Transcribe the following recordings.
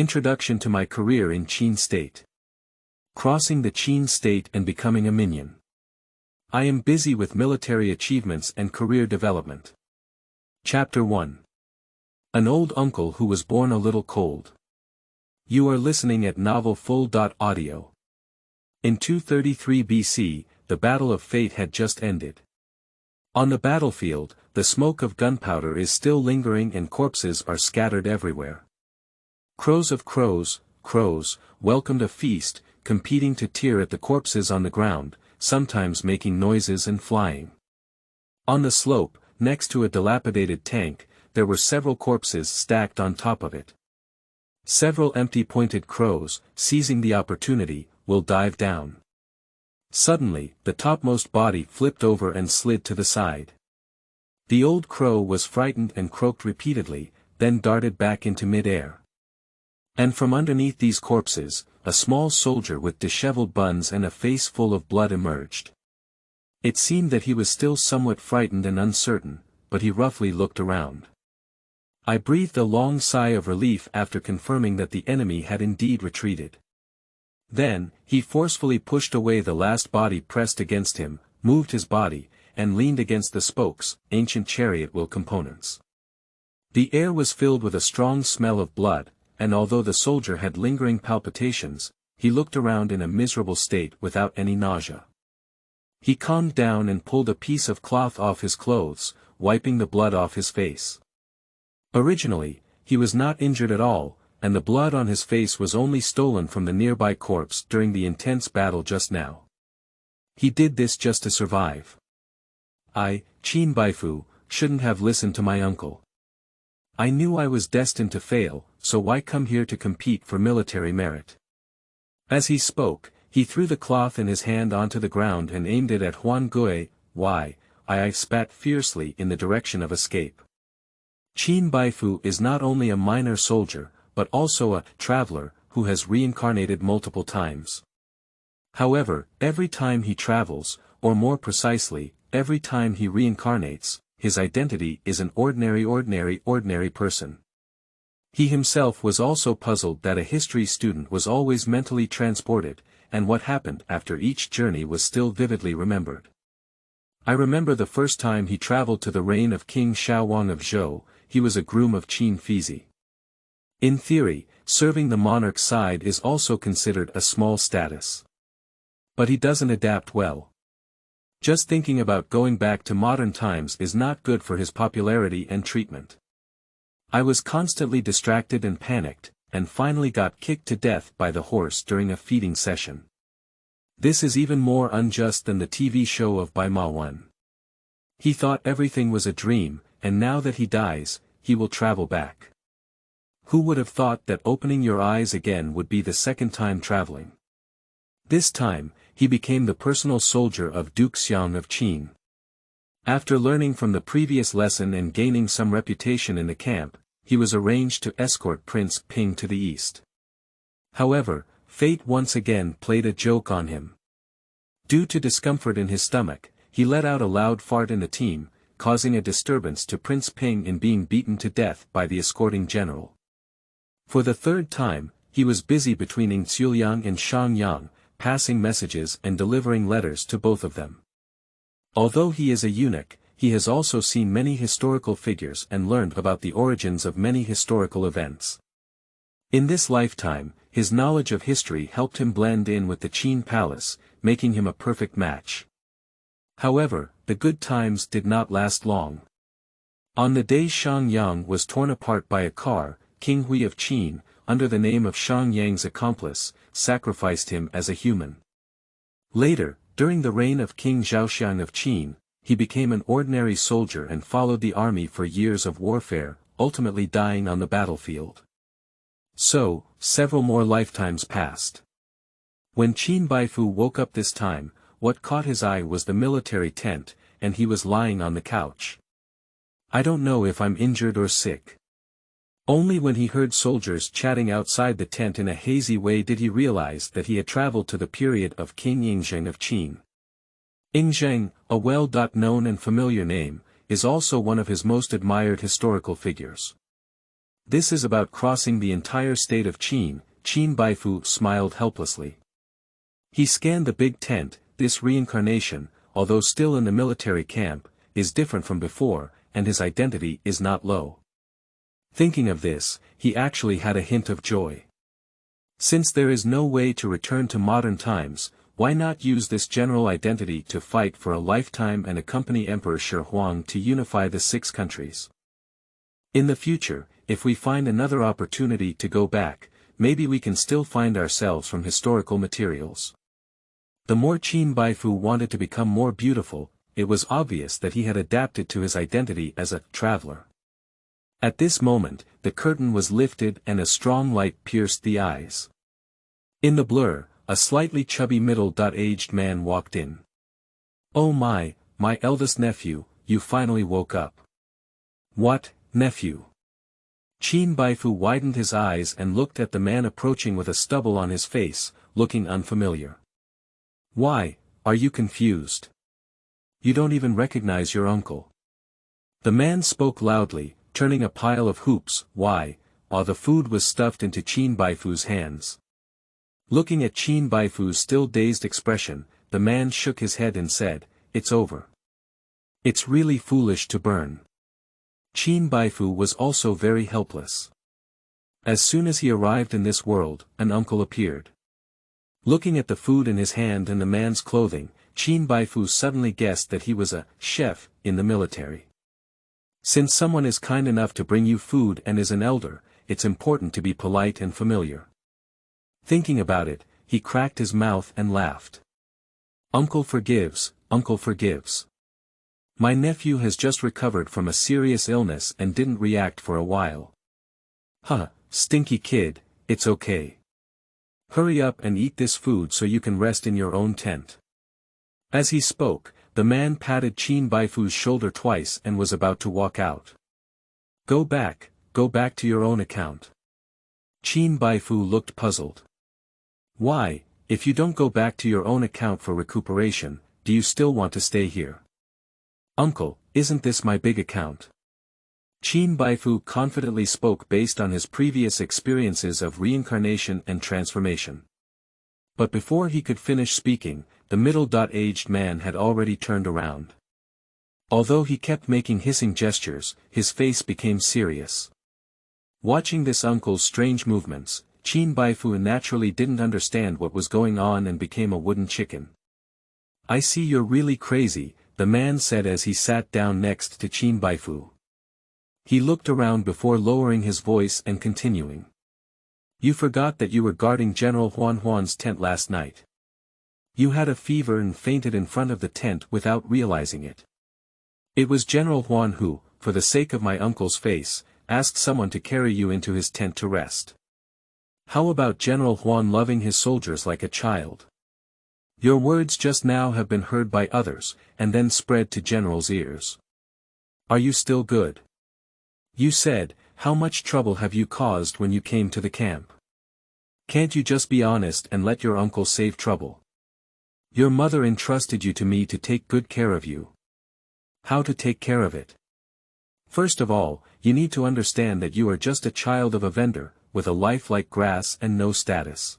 Introduction to my career in Qin State. Crossing the Qin State and becoming a minion. I am busy with military achievements and career development. Chapter 1. An old uncle who was born a little cold. You are listening at Novel Full.audio. In 233 BC, the Battle of Fate had just ended. On the battlefield, the smoke of gunpowder is still lingering and corpses are scattered everywhere. Crows of crows, welcomed a feast, competing to tear at the corpses on the ground, sometimes making noises and flying. On the slope, next to a dilapidated tank, there were several corpses stacked on top of it. Several empty-pointed crows, seizing the opportunity, will dive down. Suddenly, the topmost body flipped over and slid to the side. The old crow was frightened and croaked repeatedly, then darted back into mid-air. And from underneath these corpses, a small soldier with disheveled buns and a face full of blood emerged. It seemed that he was still somewhat frightened and uncertain, but he roughly looked around. I breathed a long sigh of relief after confirming that the enemy had indeed retreated. Then, he forcefully pushed away the last body pressed against him, moved his body, and leaned against the spokes, ancient chariot wheel components. The air was filled with a strong smell of blood, and although the soldier had lingering palpitations, he looked around in a miserable state without any nausea. He calmed down and pulled a piece of cloth off his clothes, wiping the blood off his face. Originally, he was not injured at all, and the blood on his face was only stolen from the nearby corpse during the intense battle just now. He did this just to survive. I, Qin Baifu, shouldn't have listened to my uncle. I knew I was destined to fail, so why come here to compete for military merit? As he spoke, he threw the cloth in his hand onto the ground and aimed it at Huan Gui. I spat fiercely in the direction of escape. Qin Baifu is not only a minor soldier, but also a traveler who has reincarnated multiple times. However, every time he travels, or more precisely, every time he reincarnates, his identity is an ordinary person. He himself was also puzzled that a history student was always mentally transported, and what happened after each journey was still vividly remembered. I remember the first time he traveled to the reign of King Shaowang of Zhou. He was a groom of Qin Fizi. In theory, serving the monarch's side is also considered a small status. But he doesn't adapt well. Just thinking about going back to modern times is not good for his popularity and treatment. I was constantly distracted and panicked, and finally got kicked to death by the horse during a feeding session. This is even more unjust than the TV show of Bai Ma Wan. He thought everything was a dream, and now that he dies, he will travel back. Who would have thought that opening your eyes again would be the second time traveling? This time, he became the personal soldier of Duke Xiang of Qin. After learning from the previous lesson and gaining some reputation in the camp, he was arranged to escort Prince Ping to the east. However, fate once again played a joke on him. Due to discomfort in his stomach, he let out a loud fart in the team, causing a disturbance to Prince Ping in being beaten to death by the escorting general. For the third time, he was busy between Yingxuliang and Shangyang, passing messages and delivering letters to both of them. Although he is a eunuch, he has also seen many historical figures and learned about the origins of many historical events. In this lifetime, his knowledge of history helped him blend in with the Qin palace, making him a perfect match. However, the good times did not last long. On the day Shangyang was torn apart by a car, King Hui of Qin, under the name of Shangyang's accomplice, sacrificed him as a human. Later, during the reign of King Zhaoxiang of Qin, he became an ordinary soldier and followed the army for years of warfare, ultimately dying on the battlefield. So, several more lifetimes passed. When Qin Baifu woke up this time, what caught his eye was the military tent, and he was lying on the couch. I don't know if I'm injured or sick. Only when he heard soldiers chatting outside the tent in a hazy way did he realize that he had traveled to the period of King Yingzheng of Qin. Yingzheng, a well-known and familiar name, is also one of his most admired historical figures. This is about crossing the entire state of Qin. Qin Baifu smiled helplessly. He scanned the big tent. This reincarnation, although still in the military camp, is different from before, and his identity is not low. Thinking of this, he actually had a hint of joy. Since there is no way to return to modern times, why not use this general identity to fight for a lifetime and accompany Emperor Shi Huang to unify the 6 countries? In the future, if we find another opportunity to go back, maybe we can still find ourselves from historical materials. The more Qin Baifu wanted to become more beautiful, it was obvious that he had adapted to his identity as a traveler. At this moment, the curtain was lifted and a strong light pierced the eyes. In the blur, a slightly chubby middle-aged man walked in. "Oh my eldest nephew, you finally woke up." "What, nephew?" Qin Baifu widened his eyes and looked at the man approaching with a stubble on his face, looking unfamiliar. "Why, are you confused? You don't even recognize your uncle." The man spoke loudly, turning a pile of hoops, while the food was stuffed into Qin Baifu's hands. Looking at Qin Baifu's still dazed expression, the man shook his head and said, "It's over. It's really foolish to burn." Qin Baifu was also very helpless. As soon as he arrived in this world, an uncle appeared. Looking at the food in his hand and the man's clothing, Qin Baifu suddenly guessed that he was a chef in the military. Since someone is kind enough to bring you food and is an elder, it's important to be polite and familiar. Thinking about it, he cracked his mouth and laughed. "Uncle forgives, uncle forgives. My nephew has just recovered from a serious illness and didn't react for a while." "Huh, stinky kid, it's okay. Hurry up and eat this food so you can rest in your own tent." As he spoke, the man patted Qin Baifu's shoulder twice and was about to walk out. Go back to your own account." Qin Baifu looked puzzled. "Why, if you don't go back to your own account for recuperation, do you still want to stay here?" "Uncle, isn't this my big account?" Qin Baifu confidently spoke based on his previous experiences of reincarnation and transformation. But before he could finish speaking, the middle-aged man had already turned around. Although he kept making hissing gestures, his face became serious. Watching this uncle's strange movements, Qin Baifu naturally didn't understand what was going on and became a wooden chicken. "I see you're really crazy," the man said as he sat down next to Qin Baifu. He looked around before lowering his voice and continuing. "You forgot that you were guarding General Huan's tent last night. You had a fever and fainted in front of the tent without realizing it. It was General Huan who, for the sake of my uncle's face, asked someone to carry you into his tent to rest. How about General Huan loving his soldiers like a child? Your words just now have been heard by others, and then spread to General's ears. Are you still good? You said, how much trouble have you caused when you came to the camp? Can't you just be honest and let your uncle save trouble? Your mother entrusted you to me to take good care of you. How to take care of it? First of all, you need to understand that you are just a child of a vendor, with a life like grass and no status.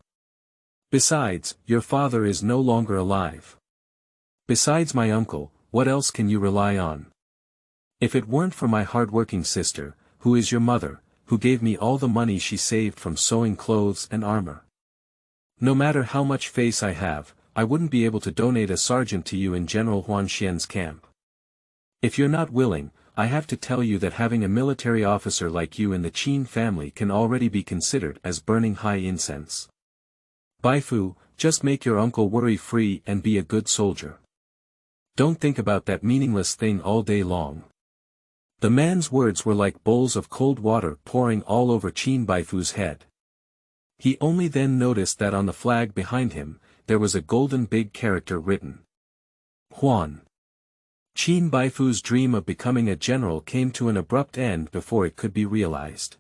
Besides, your father is no longer alive. Besides my uncle, what else can you rely on? If it weren't for my hard-working sister, who is your mother, who gave me all the money she saved from sewing clothes and armor. No matter how much face I have, I wouldn't be able to donate a sergeant to you in General Huan Xian's camp. If you're not willing, I have to tell you that having a military officer like you in the Qin family can already be considered as burning high incense. Baifu, just make your uncle worry-free and be a good soldier. Don't think about that meaningless thing all day long." The man's words were like bowls of cold water pouring all over Qin Baifu's head. He only then noticed that on the flag behind him, there was a golden big character written. Huan. Qin Baifu's dream of becoming a general came to an abrupt end before it could be realized.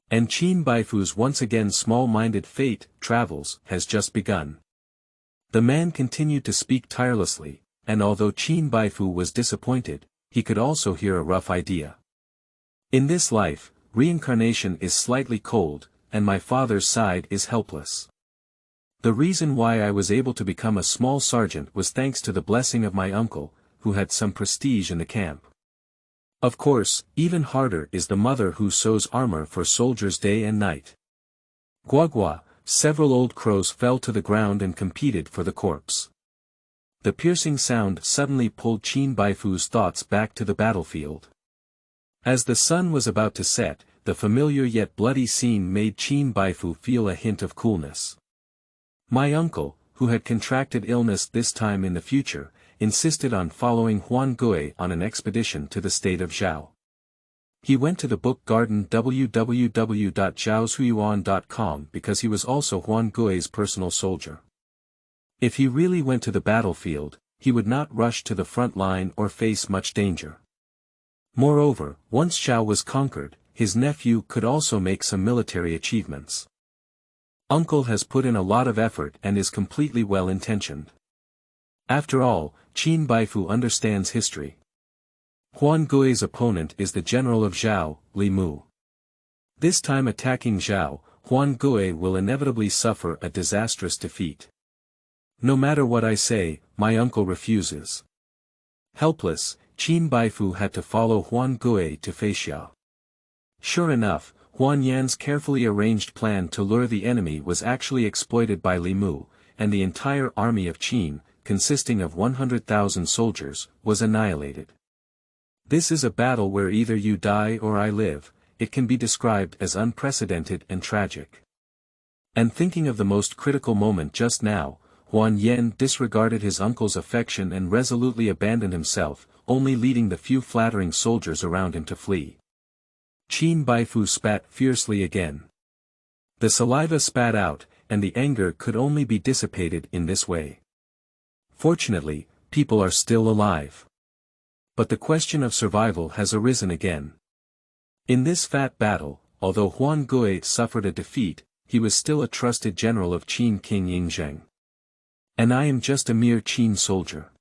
And Qin Baifu's once again small-minded fate, travels, has just begun. The man continued to speak tirelessly, and although Qin Baifu was disappointed, he could also hear a rough idea. In this life, reincarnation is slightly cold, and my father's side is helpless. The reason why I was able to become a small sergeant was thanks to the blessing of my uncle, who had some prestige in the camp. Of course, even harder is the mother who sews armor for soldiers day and night. Guagua, several old crows fell to the ground and competed for the corpse. The piercing sound suddenly pulled Qin Baifu's thoughts back to the battlefield. As the sun was about to set, the familiar yet bloody scene made Qin Baifu feel a hint of coolness. My uncle, who had contracted illness this time in the future, insisted on following Huan Gui on an expedition to the state of Zhao. He went to the book garden www.zhaosuiyuan.com because he was also Huan Gui's personal soldier. If he really went to the battlefield, he would not rush to the front line or face much danger. Moreover, once Zhao was conquered, his nephew could also make some military achievements. Uncle has put in a lot of effort and is completely well-intentioned. After all, Qin Baifu understands history. Huan Gui's opponent is the general of Zhao, Li Mu. This time attacking Zhao, Huan Gui will inevitably suffer a disastrous defeat. No matter what I say, my uncle refuses. Helpless, Qin Baifu had to follow Huan Gui to face Zhao. Sure enough, Huan Yan's carefully arranged plan to lure the enemy was actually exploited by Li Mu, and the entire army of Qin, consisting of 100,000 soldiers, was annihilated. This is a battle where either you die or I live. It can be described as unprecedented and tragic. And thinking of the most critical moment just now, Huan Yan disregarded his uncle's affection and resolutely abandoned himself, only leading the few flattering soldiers around him to flee. Qin Baifu spat fiercely again. The saliva spat out, and the anger could only be dissipated in this way. Fortunately, people are still alive. But the question of survival has arisen again. In this fat battle, although Huan Gui suffered a defeat, he was still a trusted general of Qin King Yingzheng. And I am just a mere Qin soldier.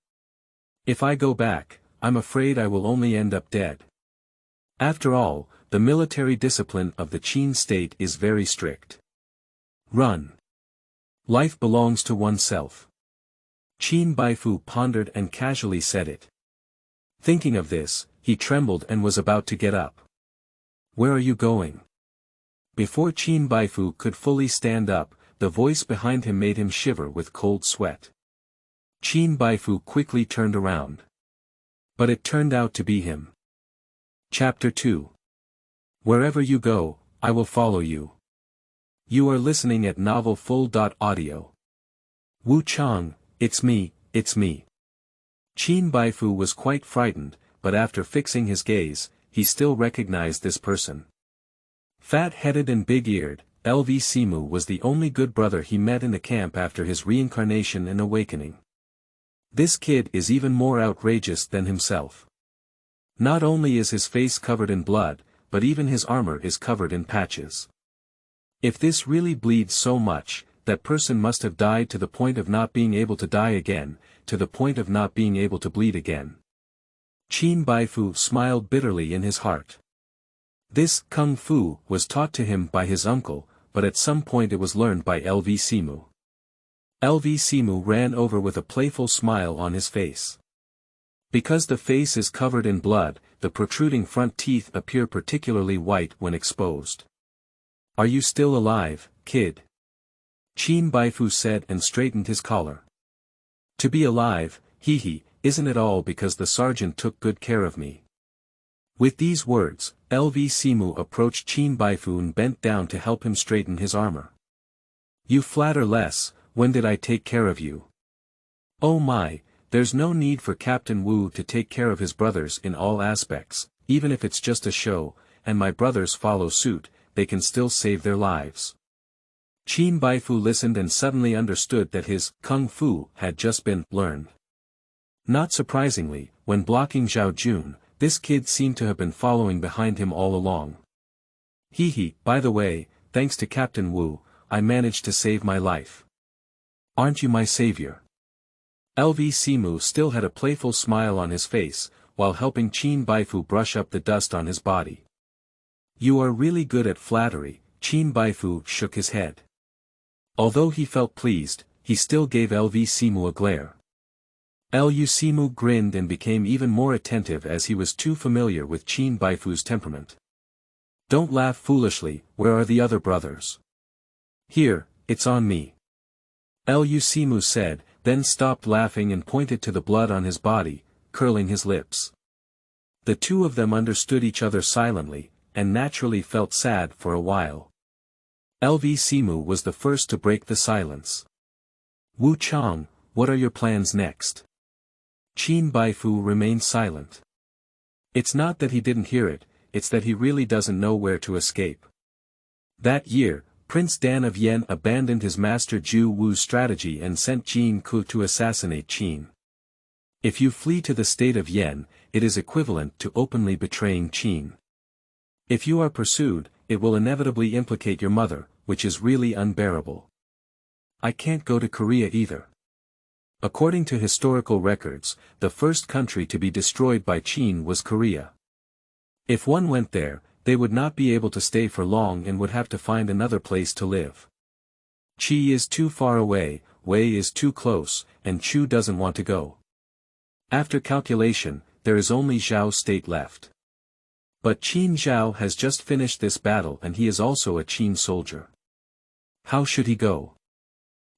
If I go back, I'm afraid I will only end up dead. After all, the military discipline of the Qin state is very strict. Run. Life belongs to oneself. Qin Baifu pondered and casually said it. Thinking of this, he trembled and was about to get up. Where are you going? Before Qin Baifu could fully stand up, the voice behind him made him shiver with cold sweat. Qin Baifu quickly turned around. But it turned out to be him. Chapter 2. Wherever you go, I will follow you. You are listening at novelfull.audio. Wu Chang, it's me, it's me. Qin Baifu was quite frightened, but after fixing his gaze, he still recognized this person. Fat-headed and big-eared, LV Simu was the only good brother he met in the camp after his reincarnation and awakening. This kid is even more outrageous than himself. Not only is his face covered in blood, but even his armor is covered in patches. If this really bleeds so much, that person must have died to the point of not being able to die again, to the point of not being able to bleed again. Qin Baifu smiled bitterly in his heart. This kung fu was taught to him by his uncle, but at some point it was learned by LV Simu. LV Simu ran over with a playful smile on his face. Because the face is covered in blood, the protruding front teeth appear particularly white when exposed. Are you still alive, kid? Qin Baifu said and straightened his collar. To be alive, hee, isn't it all because the sergeant took good care of me? With these words, LV Simu approached Qin Baifu and bent down to help him straighten his armor. You flatter less, when did I take care of you? Oh my, there's no need for Captain Wu to take care of his brothers in all aspects, even if it's just a show, and my brothers follow suit, they can still save their lives. Qin Baifu listened and suddenly understood that his kung fu had just been learned. Not surprisingly, when blocking Zhao Jun, this kid seemed to have been following behind him all along. By the way, thanks to Captain Wu, I managed to save my life. Aren't you my savior? LV Simu still had a playful smile on his face, while helping Qin Baifu brush up the dust on his body. You are really good at flattery, Qin Baifu shook his head. Although he felt pleased, he still gave LV Simu a glare. Lu Simu grinned and became even more attentive as he was too familiar with Qin Baifu's temperament. Don't laugh foolishly, where are the other brothers? Here, it's on me. Lu Simu said, then stopped laughing and pointed to the blood on his body, curling his lips. The two of them understood each other silently, and naturally felt sad for a while. LV Simu was the first to break the silence. Wu Chang, what are your plans next? Qin Baifu remained silent. It's not that he didn't hear it, it's that he really doesn't know where to escape. That year, Prince Dan of Yen abandoned his master Zhu Wu's strategy and sent Jin Ku to assassinate Qin. If you flee to the state of Yen, it is equivalent to openly betraying Qin. If you are pursued, it will inevitably implicate your mother, which is really unbearable. I can't go to Korea either. According to historical records, the first country to be destroyed by Qin was Korea. If one went there, they would not be able to stay for long and would have to find another place to live. Qi is too far away, Wei is too close, and Chu doesn't want to go. After calculation, there is only Zhao state left. But Qin Zhao has just finished this battle and he is also a Qin soldier. How should he go?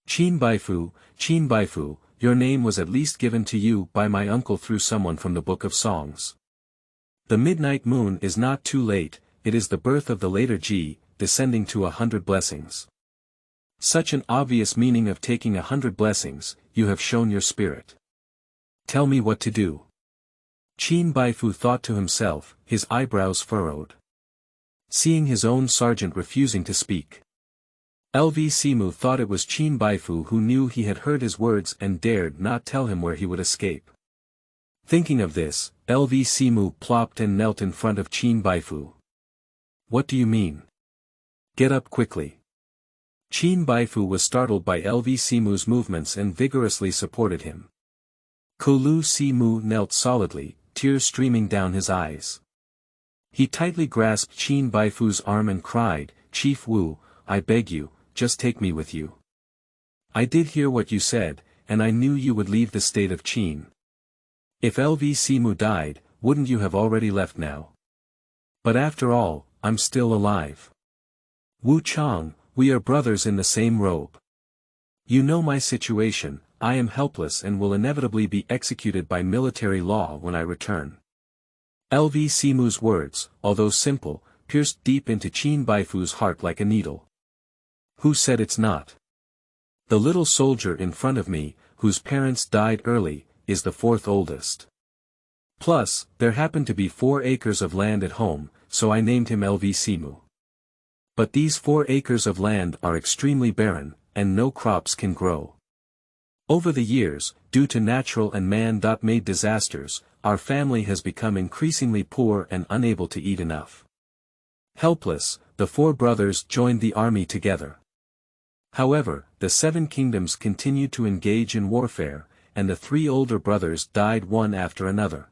Qin Baifu, your name was at least given to you by my uncle through someone from the Book of Songs. The midnight moon is not too late, it is the birth of the later Ji, descending to 100 blessings. Such an obvious meaning of taking 100 blessings, you have shown your spirit. Tell me what to do. Qin Baifu thought to himself, his eyebrows furrowed. Seeing his own sergeant refusing to speak. LV Simu thought it was Qin Baifu who knew he had heard his words and dared not tell him where he would escape. Thinking of this, LV Simu plopped and knelt in front of Qin Baifu. What do you mean? Get up quickly. Qin Baifu was startled by LV Simu's movements and vigorously supported him. Lu Simu knelt solidly, tears streaming down his eyes. He tightly grasped Qin Baifu's arm and cried, Chief Wu, I beg you, just take me with you. I did hear what you said, and I knew you would leave the state of Qin. If LV Simu died, wouldn't you have already left now? But after all, I'm still alive. Wu Chang, we are brothers in the same robe. You know my situation, I am helpless and will inevitably be executed by military law when I return. LV Simu's words, although simple, pierced deep into Qin Baifu's heart like a needle. Who said it's not? The little soldier in front of me, whose parents died early, is the fourth oldest. Plus, there happened to be 4 acres of land at home, so I named him LV Simu. But these 4 acres of land are extremely barren, and no crops can grow. Over the years, due to natural and man-made disasters, our family has become increasingly poor and unable to eat enough. Helpless, the 4 brothers joined the army together. However, the 7 kingdoms continued to engage in warfare, and the 3 older brothers died one after another.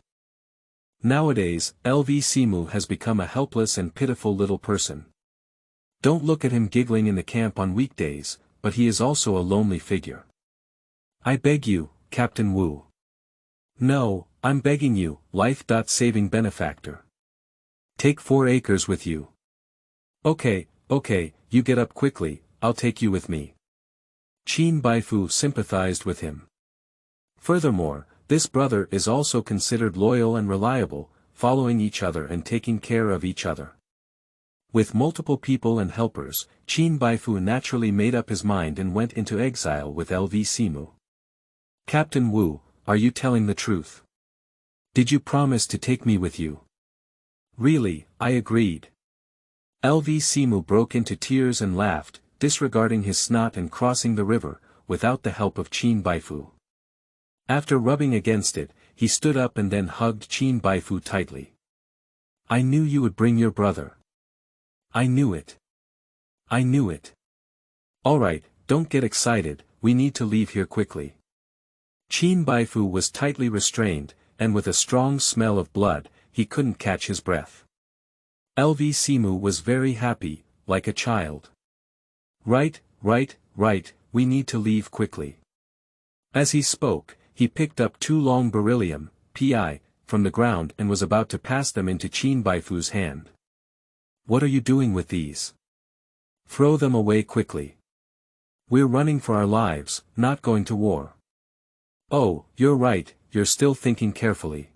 Nowadays, LV Simu has become a helpless and pitiful little person. Don't look at him giggling in the camp on weekdays, but he is also a lonely figure. I beg you, Captain Wu. No, I'm begging you, life-saving benefactor. Take 4 acres with you. Okay, you get up quickly, I'll take you with me. Qin Baifu sympathized with him. Furthermore, this brother is also considered loyal and reliable, following each other and taking care of each other. With multiple people and helpers, Qin Baifu naturally made up his mind and went into exile with LV Simu. Captain Wu, are you telling the truth? Did you promise to take me with you? Really, I agreed. LV Simu broke into tears and laughed, disregarding his snot and crossing the river, without the help of Qin Baifu. After rubbing against it, he stood up and then hugged Qin Baifu tightly. I knew you would bring your brother. I knew it. I knew it. Alright, don't get excited, we need to leave here quickly. Qin Baifu was tightly restrained, and with a strong smell of blood, he couldn't catch his breath. LV Simu was very happy, like a child. Right, we need to leave quickly. As he spoke, he picked up 2 long beryllium, PI, from the ground and was about to pass them into Qin Baifu's hand. What are you doing with these? Throw them away quickly. We're running for our lives, not going to war. Oh, you're right, you're still thinking carefully.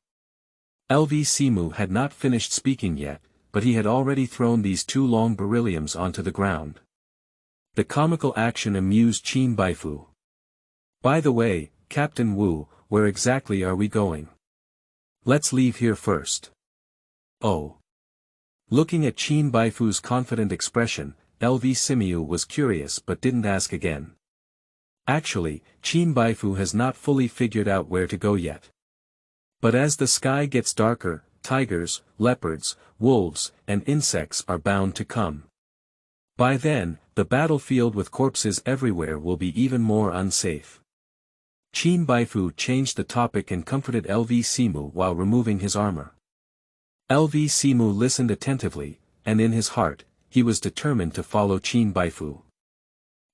LV Simu had not finished speaking yet, but he had already thrown these 2 long berylliums onto the ground. The comical action amused Qin Baifu. By the way, Captain Wu, where exactly are we going? Let's leave here first. Oh. Looking at Qin Baifu's confident expression, LV Simu was curious but didn't ask again. Actually, Qin Baifu has not fully figured out where to go yet. But as the sky gets darker, tigers, leopards, wolves, and insects are bound to come. By then, the battlefield with corpses everywhere will be even more unsafe. Qin Baifu changed the topic and comforted LV Simu while removing his armor. LV Simu listened attentively, and in his heart, he was determined to follow Qin Baifu.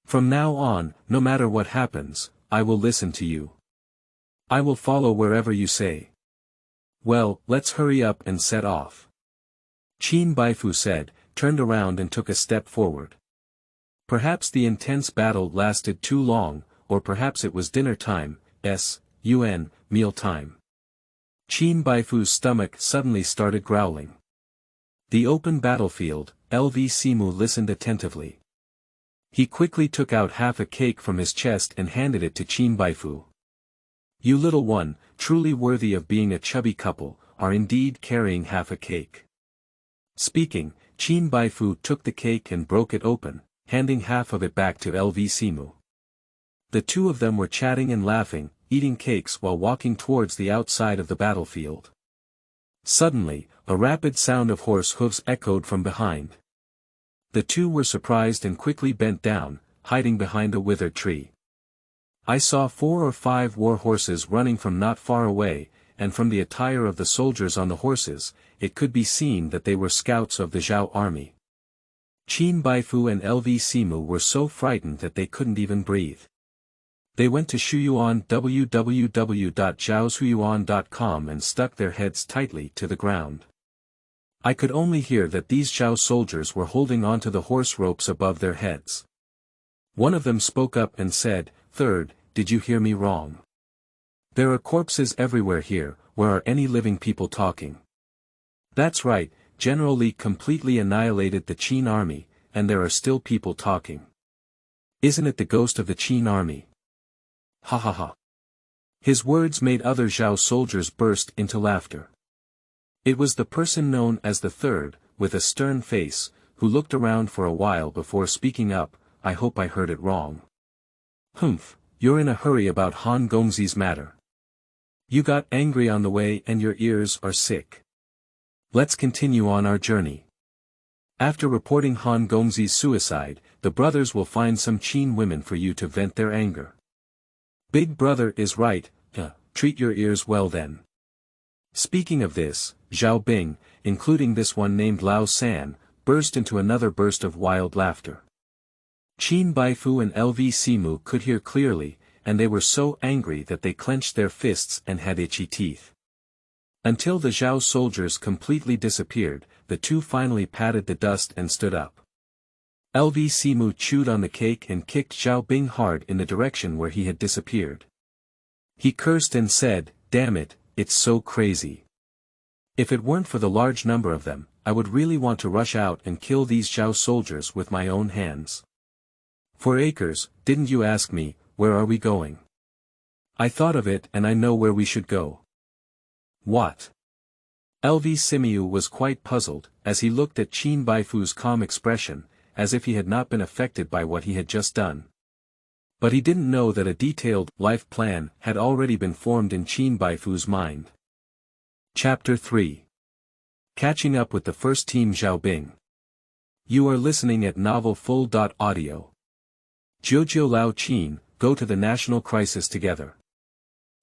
From now on, no matter what happens, I will listen to you. I will follow wherever you say. Well, let's hurry up and set off. Qin Baifu said, turned around and took a step forward. Perhaps the intense battle lasted too long, or perhaps it was dinner time, meal time. Qin Baifu's stomach suddenly started growling. The open battlefield, LV Simu listened attentively. He quickly took out half a cake from his chest and handed it to Qin Baifu. You little one, truly worthy of being a chubby couple, are indeed carrying half a cake. Speaking, Qin Baifu took the cake and broke it open, handing half of it back to LV Simu. The 2 of them were chatting and laughing, eating cakes while walking towards the outside of the battlefield. Suddenly, a rapid sound of horse hooves echoed from behind. The 2 were surprised and quickly bent down, hiding behind a withered tree. I saw 4 or 5 war horses running from not far away, and from the attire of the soldiers on the horses, it could be seen that they were scouts of the Zhao army. Qin Baifu and LV Simu were so frightened that they couldn't even breathe. They went to Shuyuan www.zhaoshuyuan.com and stuck their heads tightly to the ground. I could only hear that these Zhao soldiers were holding onto the horse ropes above their heads. One of them spoke up and said, "Third, did you hear me wrong? There are corpses everywhere here, where are any living people talking?" That's right, General Li completely annihilated the Qin army, and there are still people talking. Isn't it the ghost of the Qin army? Ha ha ha. His words made other Zhao soldiers burst into laughter. It was the person known as the Third, with a stern face, who looked around for a while before speaking up. I hope I heard it wrong. Humph, you're in a hurry about Han Gongzi's matter. You got angry on the way and your ears are sick. Let's continue on our journey. After reporting Han Gongzi's suicide, the brothers will find some Qin women for you to vent their anger. Big brother is right, treat your ears well then. Speaking of this, Zhao Bing, including this one named Lao San, burst into another burst of wild laughter. Qin Baifu and LV Simu could hear clearly, and they were so angry that they clenched their fists and had itchy teeth. Until the Zhao soldiers completely disappeared, the 2 finally patted the dust and stood up. LV Simu chewed on the cake and kicked Zhao Bing hard in the direction where he had disappeared. He cursed and said, "Damn it, it's so crazy. If it weren't for the large number of them, I would really want to rush out and kill these Zhao soldiers with my own hands. For acres, didn't you ask me, where are we going? I thought of it and I know where we should go." What? LV Simu was quite puzzled, as he looked at Qin Baifu's calm expression, as if he had not been affected by what he had just done. But he didn't know that a detailed life plan had already been formed in Qin Baifu's mind. Chapter 3. Catching up with the first team Zhao Bing. You are listening at novelfull.audio. Jiujiu Lao Qin, go to the national crisis together.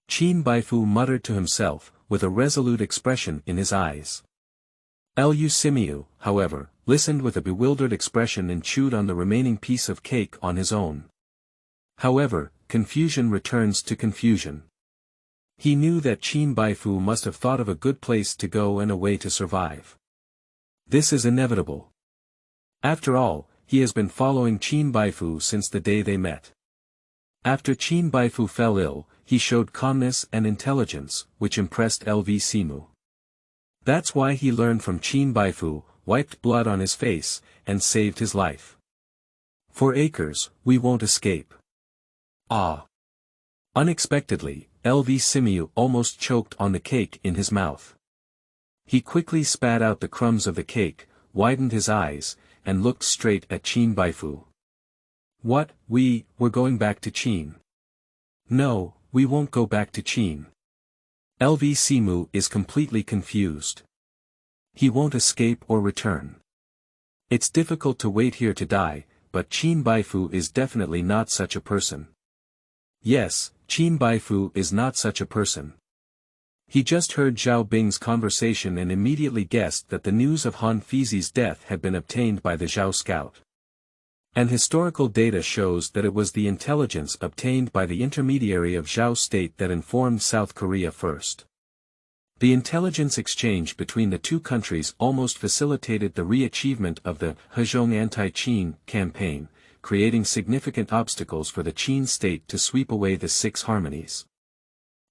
Qin Baifu muttered to himself, with a resolute expression in his eyes. Yueshuo, however, listened with a bewildered expression and chewed on the remaining piece of cake on his own. However, confusion returns to confusion. He knew that Qin Baifu must have thought of a good place to go and a way to survive. This is inevitable. After all, he has been following Qin Baifu since the day they met. After Qin Baifu fell ill, he showed calmness and intelligence, which impressed Yueshuo. That's why he learned from Qin Baifu, wiped blood on his face, and saved his life. For acres, we won't escape. Ah! Unexpectedly, Yueshuo almost choked on the cake in his mouth. He quickly spat out the crumbs of the cake, widened his eyes, and looked straight at Qin Baifu. What, we're going back to Qin? No, we won't go back to Qin. Yueshuo is completely confused. He won't escape or return. It's difficult to wait here to die, but Qin Baifu is definitely not such a person. Yes, Qin Baifu is not such a person. He just heard Zhao Bing's conversation and immediately guessed that the news of Han Fizi's death had been obtained by the Zhao scout. And historical data shows that it was the intelligence obtained by the intermediary of Zhao state that informed South Korea first. The intelligence exchange between the two countries almost facilitated the re-achievement of the Hezhong anti-Qin campaign, creating significant obstacles for the Qin state to sweep away the Six Harmonies.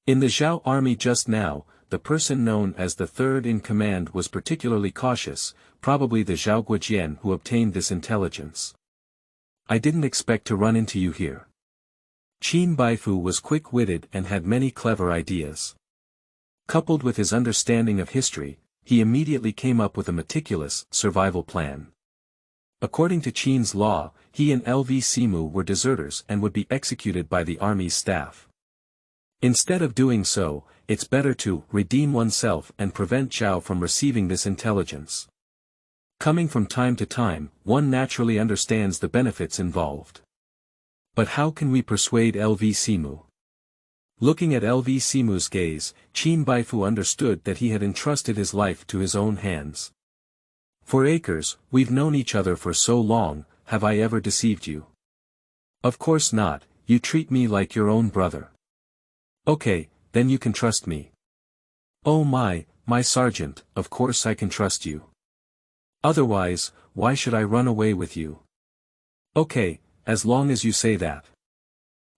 In the Zhao army just now, the person known as the third in command was particularly cautious, probably the Zhao Guojian who obtained this intelligence. I didn't expect to run into you here. Qin Baifu was quick-witted and had many clever ideas. Coupled with his understanding of history, he immediately came up with a meticulous survival plan. According to Qin's law, he and Yueshuo were deserters and would be executed by the army's staff. Instead of doing so, it's better to redeem oneself and prevent Zhao from receiving this intelligence. Coming from time to time, one naturally understands the benefits involved. But how can we persuade Yueshuo? Looking at Yueshuo's gaze, Qin Baifu understood that he had entrusted his life to his own hands. For acres, we've known each other for so long, have I ever deceived you? Of course not, you treat me like your own brother. Okay, then you can trust me. Oh my sergeant, of course I can trust you. Otherwise, why should I run away with you? Okay, as long as you say that.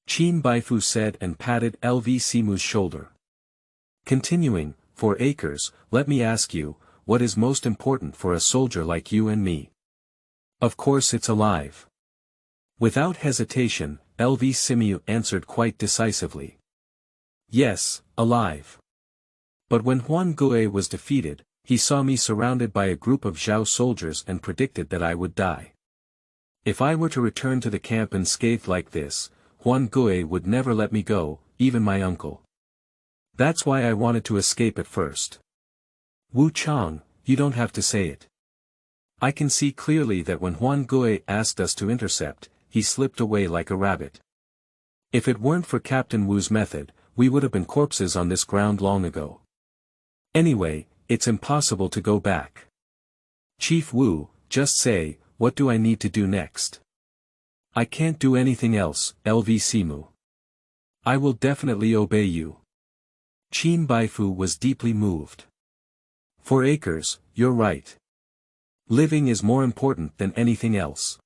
Qin Baifu said and patted Yueshuo's shoulder. Continuing, for acres, let me ask you, what is most important for a soldier like you and me? Of course it's alive. Without hesitation, Yueshuo answered quite decisively. Yes, alive. But when Huan Gue was defeated, he saw me surrounded by a group of Zhao soldiers and predicted that I would die. If I were to return to the camp unscathed like this, Huan Gue would never let me go, even my uncle. That's why I wanted to escape at first. Wu Chang, you don't have to say it. I can see clearly that when Huan Gue asked us to intercept, he slipped away like a rabbit. If it weren't for Captain Wu's method, we would have been corpses on this ground long ago. Anyway, it's impossible to go back. Chief Wu, just say, what do I need to do next? I can't do anything else, Yueshuo. I will definitely obey you. Qin Baifu was deeply moved. For acres, you're right. Living is more important than anything else.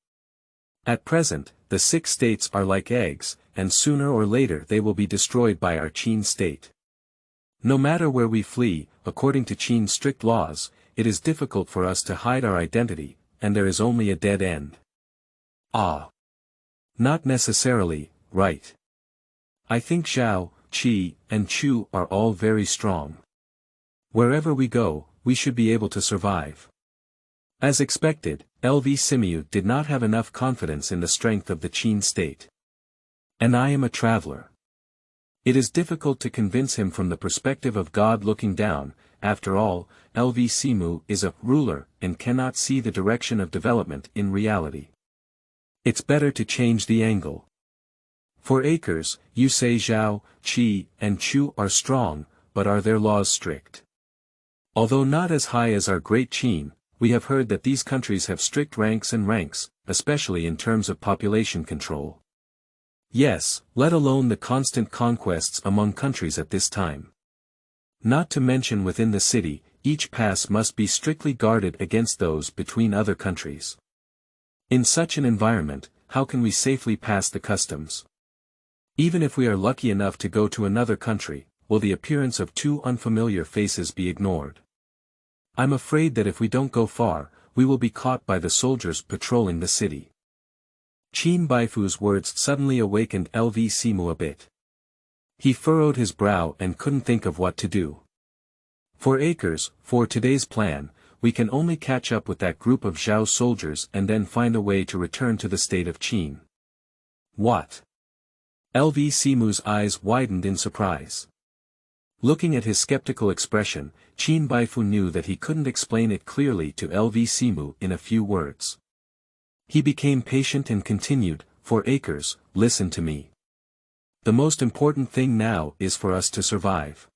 At present, the 6 states are like eggs, and sooner or later they will be destroyed by our Qin state. No matter where we flee, according to Qin's strict laws, it is difficult for us to hide our identity, and there is only a dead end. Ah. Not necessarily, right. I think Zhao, Qi, and Chu are all very strong. Wherever we go, we should be able to survive. As expected, Yueshuo did not have enough confidence in the strength of the Qin state. And I am a traveler. It is difficult to convince him from the perspective of God looking down. After all, Yueshuo is a ruler and cannot see the direction of development in reality. It's better to change the angle. For acres, you say Zhao, Qi, and Chu are strong, but are their laws strict? Although not as high as our great Qin, we have heard that these countries have strict ranks, especially in terms of population control. Yes, let alone the constant conquests among countries at this time. Not to mention within the city, each pass must be strictly guarded against those between other countries. In such an environment, how can we safely pass the customs? Even if we are lucky enough to go to another country, will the appearance of two unfamiliar faces be ignored? I'm afraid that if we don't go far, we will be caught by the soldiers patrolling the city. Qin Baifu's words suddenly awakened LV Simu a bit. He furrowed his brow and couldn't think of what to do. For acres, for today's plan, we can only catch up with that group of Zhao soldiers and then find a way to return to the state of Qin. What? LV Simu's eyes widened in surprise. Looking at his skeptical expression, Qin Baifu knew that he couldn't explain it clearly to LV Simu in a few words. He became patient and continued, "For acres, listen to me. The most important thing now is for us to survive.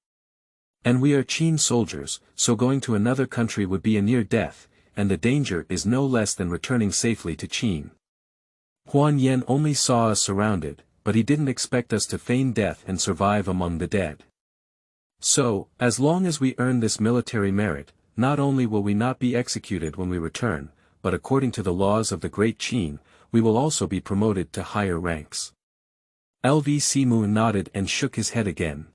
And we are Qin soldiers, so going to another country would be a near death, and the danger is no less than returning safely to Qin. Huan Yen only saw us surrounded, but he didn't expect us to feign death and survive among the dead. So, as long as we earn this military merit, not only will we not be executed when we return, but according to the laws of the Great Qin, we will also be promoted to higher ranks." LV Simu nodded and shook his head again.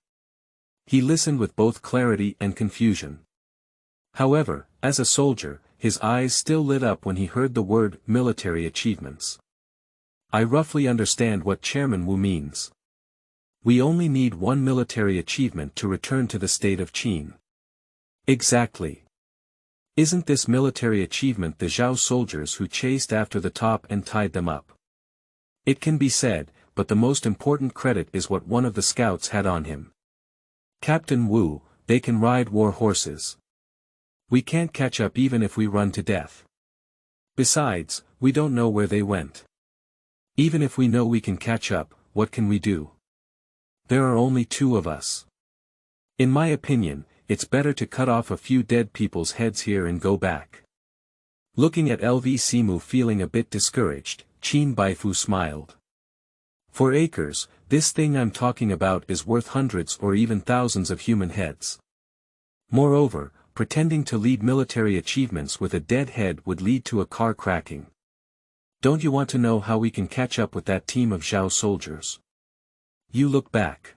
He listened with both clarity and confusion. However, as a soldier, his eyes still lit up when he heard the word military achievements. "I roughly understand what Chairman Wu means. We only need one military achievement to return to the state of Qin." "Exactly. Isn't this military achievement the Zhao soldiers who chased after the top and tied them up?" "It can be said, but the most important credit is what one of the scouts had on him. Captain Wu, they can ride war horses. We can't catch up even if we run to death. Besides, we don't know where they went. Even if we know we can catch up, what can we do? There are only two of us. In my opinion, it's better to cut off a few dead people's heads here and go back." Looking at LV Simu feeling a bit discouraged, Qin Baifu smiled. "For acres, this thing I'm talking about is worth hundreds or even thousands of human heads. Moreover, pretending to lead military achievements with a dead head would lead to a car cracking. Don't you want to know how we can catch up with that team of Zhao soldiers? You look back."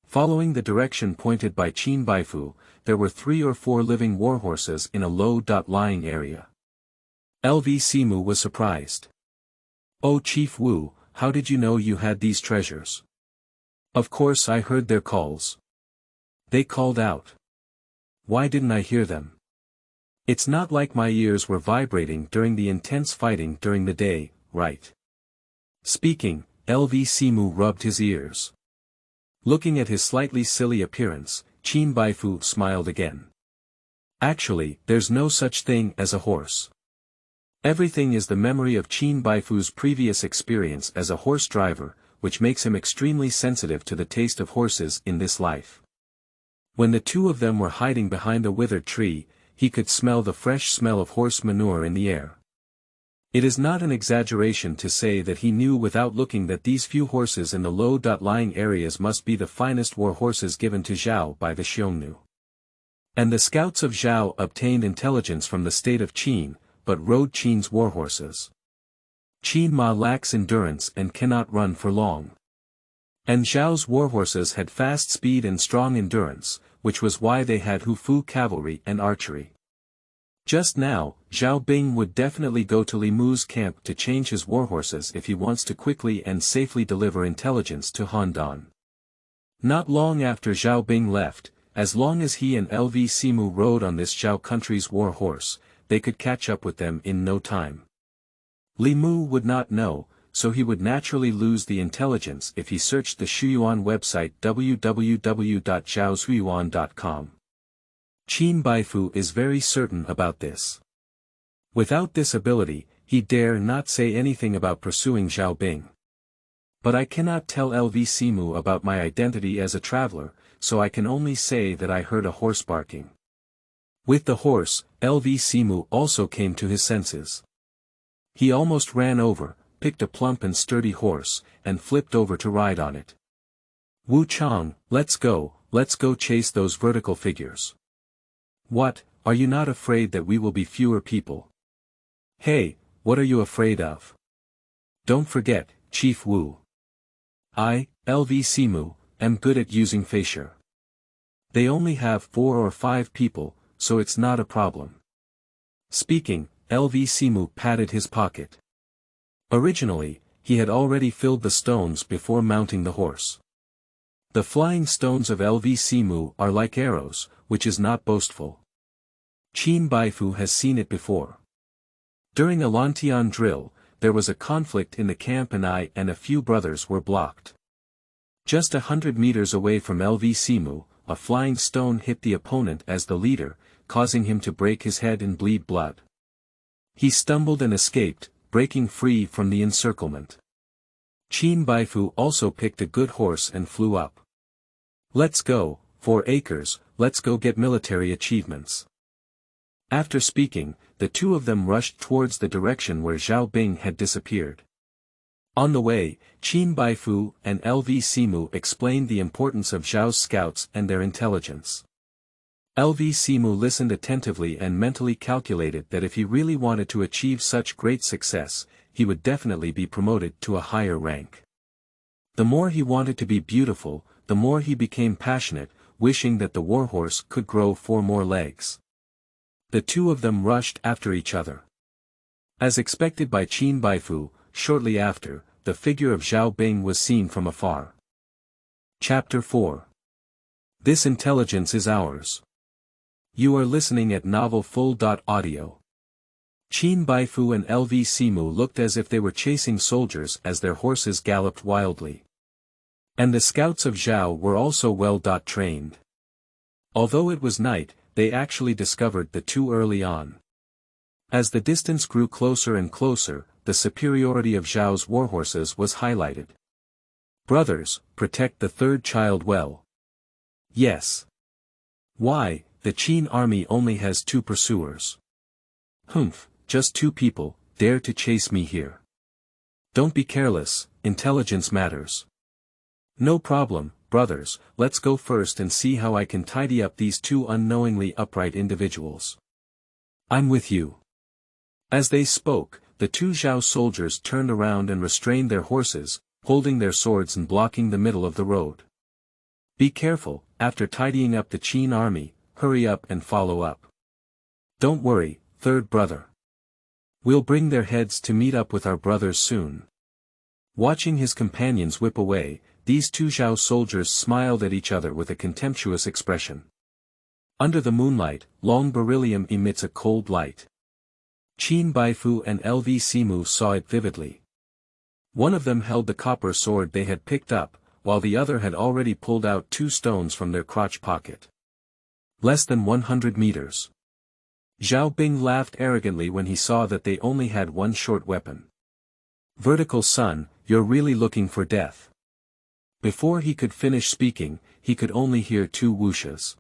Following the direction pointed by Qin Baifu, there were 3 or 4 living warhorses in a low-lying area. LV Simu was surprised. "Oh Chief Wu, how did you know you had these treasures?" "Of course I heard their calls. They called out. Why didn't I hear them? It's not like my ears were vibrating during the intense fighting during the day, right?" Speaking, LV Simu rubbed his ears. Looking at his slightly silly appearance, Qin Baifu smiled again. "Actually, there's no such thing as a horse. Everything is the memory of Qin Baifu's previous experience as a horse driver, which makes him extremely sensitive to the taste of horses in this life. When the two of them were hiding behind a withered tree, he could smell the fresh smell of horse manure in the air. It is not an exaggeration to say that he knew without looking that these few horses in the low-lying areas must be the finest war horses given to Zhao by the Xiongnu. And the scouts of Zhao obtained intelligence from the state of Qin, but rode Qin's war horses. Qin Ma lacks endurance and cannot run for long. And Zhao's war horses had fast speed and strong endurance, which was why they had Hufu cavalry and archery. Just now, Zhao Bing would definitely go to Li Mu's camp to change his warhorses if he wants to quickly and safely deliver intelligence to Han. Not long after Zhao Bing left, as long as he and LV Simu rode on this Zhao country's war horse, they could catch up with them in no time. Li Mu would not know, so he would naturally lose the intelligence if he searched the Shuyuan website www.zhaoshuyuan.com. Qin Baifu is very certain about this. Without this ability, he dare not say anything about pursuing Zhao Bing. But I cannot tell LV Simu about my identity as a traveler, so I can only say that I heard a horse barking. With the horse, LV Simu also came to his senses. He almost ran over, picked a plump and sturdy horse, and flipped over to ride on it. Wu Chang, let's go chase those vertical figures. What, are you not afraid that we will be fewer people? Hey, what are you afraid of? Don't forget, Chief Wu. I, LV Simu, am good at using facial. They only have 4 or 5 people, so it's not a problem. Speaking, LV Simu patted his pocket. Originally, he had already filled the stones before mounting the horse. The flying stones of LV Simu are like arrows, which is not boastful. Qin Baifu has seen it before. During a Lantian drill, there was a conflict in the camp and I and a few brothers were blocked. Just 100 meters away from LV Simu, a flying stone hit the opponent as the leader, causing him to break his head and bleed blood. He stumbled and escaped, breaking free from the encirclement. Qin Baifu also picked a good horse and flew up. Let's go, 4 acres, let's go get military achievements. After speaking, the two of them rushed towards the direction where Zhao Bing had disappeared. On the way, Qin Baifu and LV Simu explained the importance of Zhao's scouts and their intelligence. LV Simu listened attentively and mentally calculated that if he really wanted to achieve such great success, he would definitely be promoted to a higher rank. The more he wanted to be beautiful, the more he became passionate, wishing that the warhorse could grow 4 more legs. The two of them rushed after each other. As expected by Qin Baifu, shortly after, the figure of Zhao Bing was seen from afar. Chapter 4. This intelligence is ours. You are listening at Novel Full.audio. Qin Baifu and LV Simu looked as if they were chasing soldiers as their horses galloped wildly. And the scouts of Zhao were also well trained. Although it was night, they actually discovered the two early on. As the distance grew closer and closer, the superiority of Zhao's warhorses was highlighted. Brothers, protect the third child well. Yes. Why, the Qin army only has 2 pursuers. Humph, just 2 people, dare to chase me here. Don't be careless, intelligence matters. No problem, brothers, let's go first and see how I can tidy up these 2 unknowingly upright individuals. I'm with you. As they spoke, the 2 Zhao soldiers turned around and restrained their horses, holding their swords and blocking the middle of the road. Be careful, after tidying up the Qin army, hurry up and follow up. Don't worry, third brother. We'll bring their heads to meet up with our brothers soon. Watching his companions whip away, these 2 Zhao soldiers smiled at each other with a contemptuous expression. Under the moonlight, long beryllium emits a cold light. Qin Baifu and LV Simu saw it vividly. One of them held the copper sword they had picked up, while the other had already pulled out 2 stones from their crotch pocket. Less than 100 meters. Zhao Bing laughed arrogantly when he saw that they only had 1 short weapon. Vertical Sun, you're really looking for death. Before he could finish speaking, he could only hear 2 whooshes.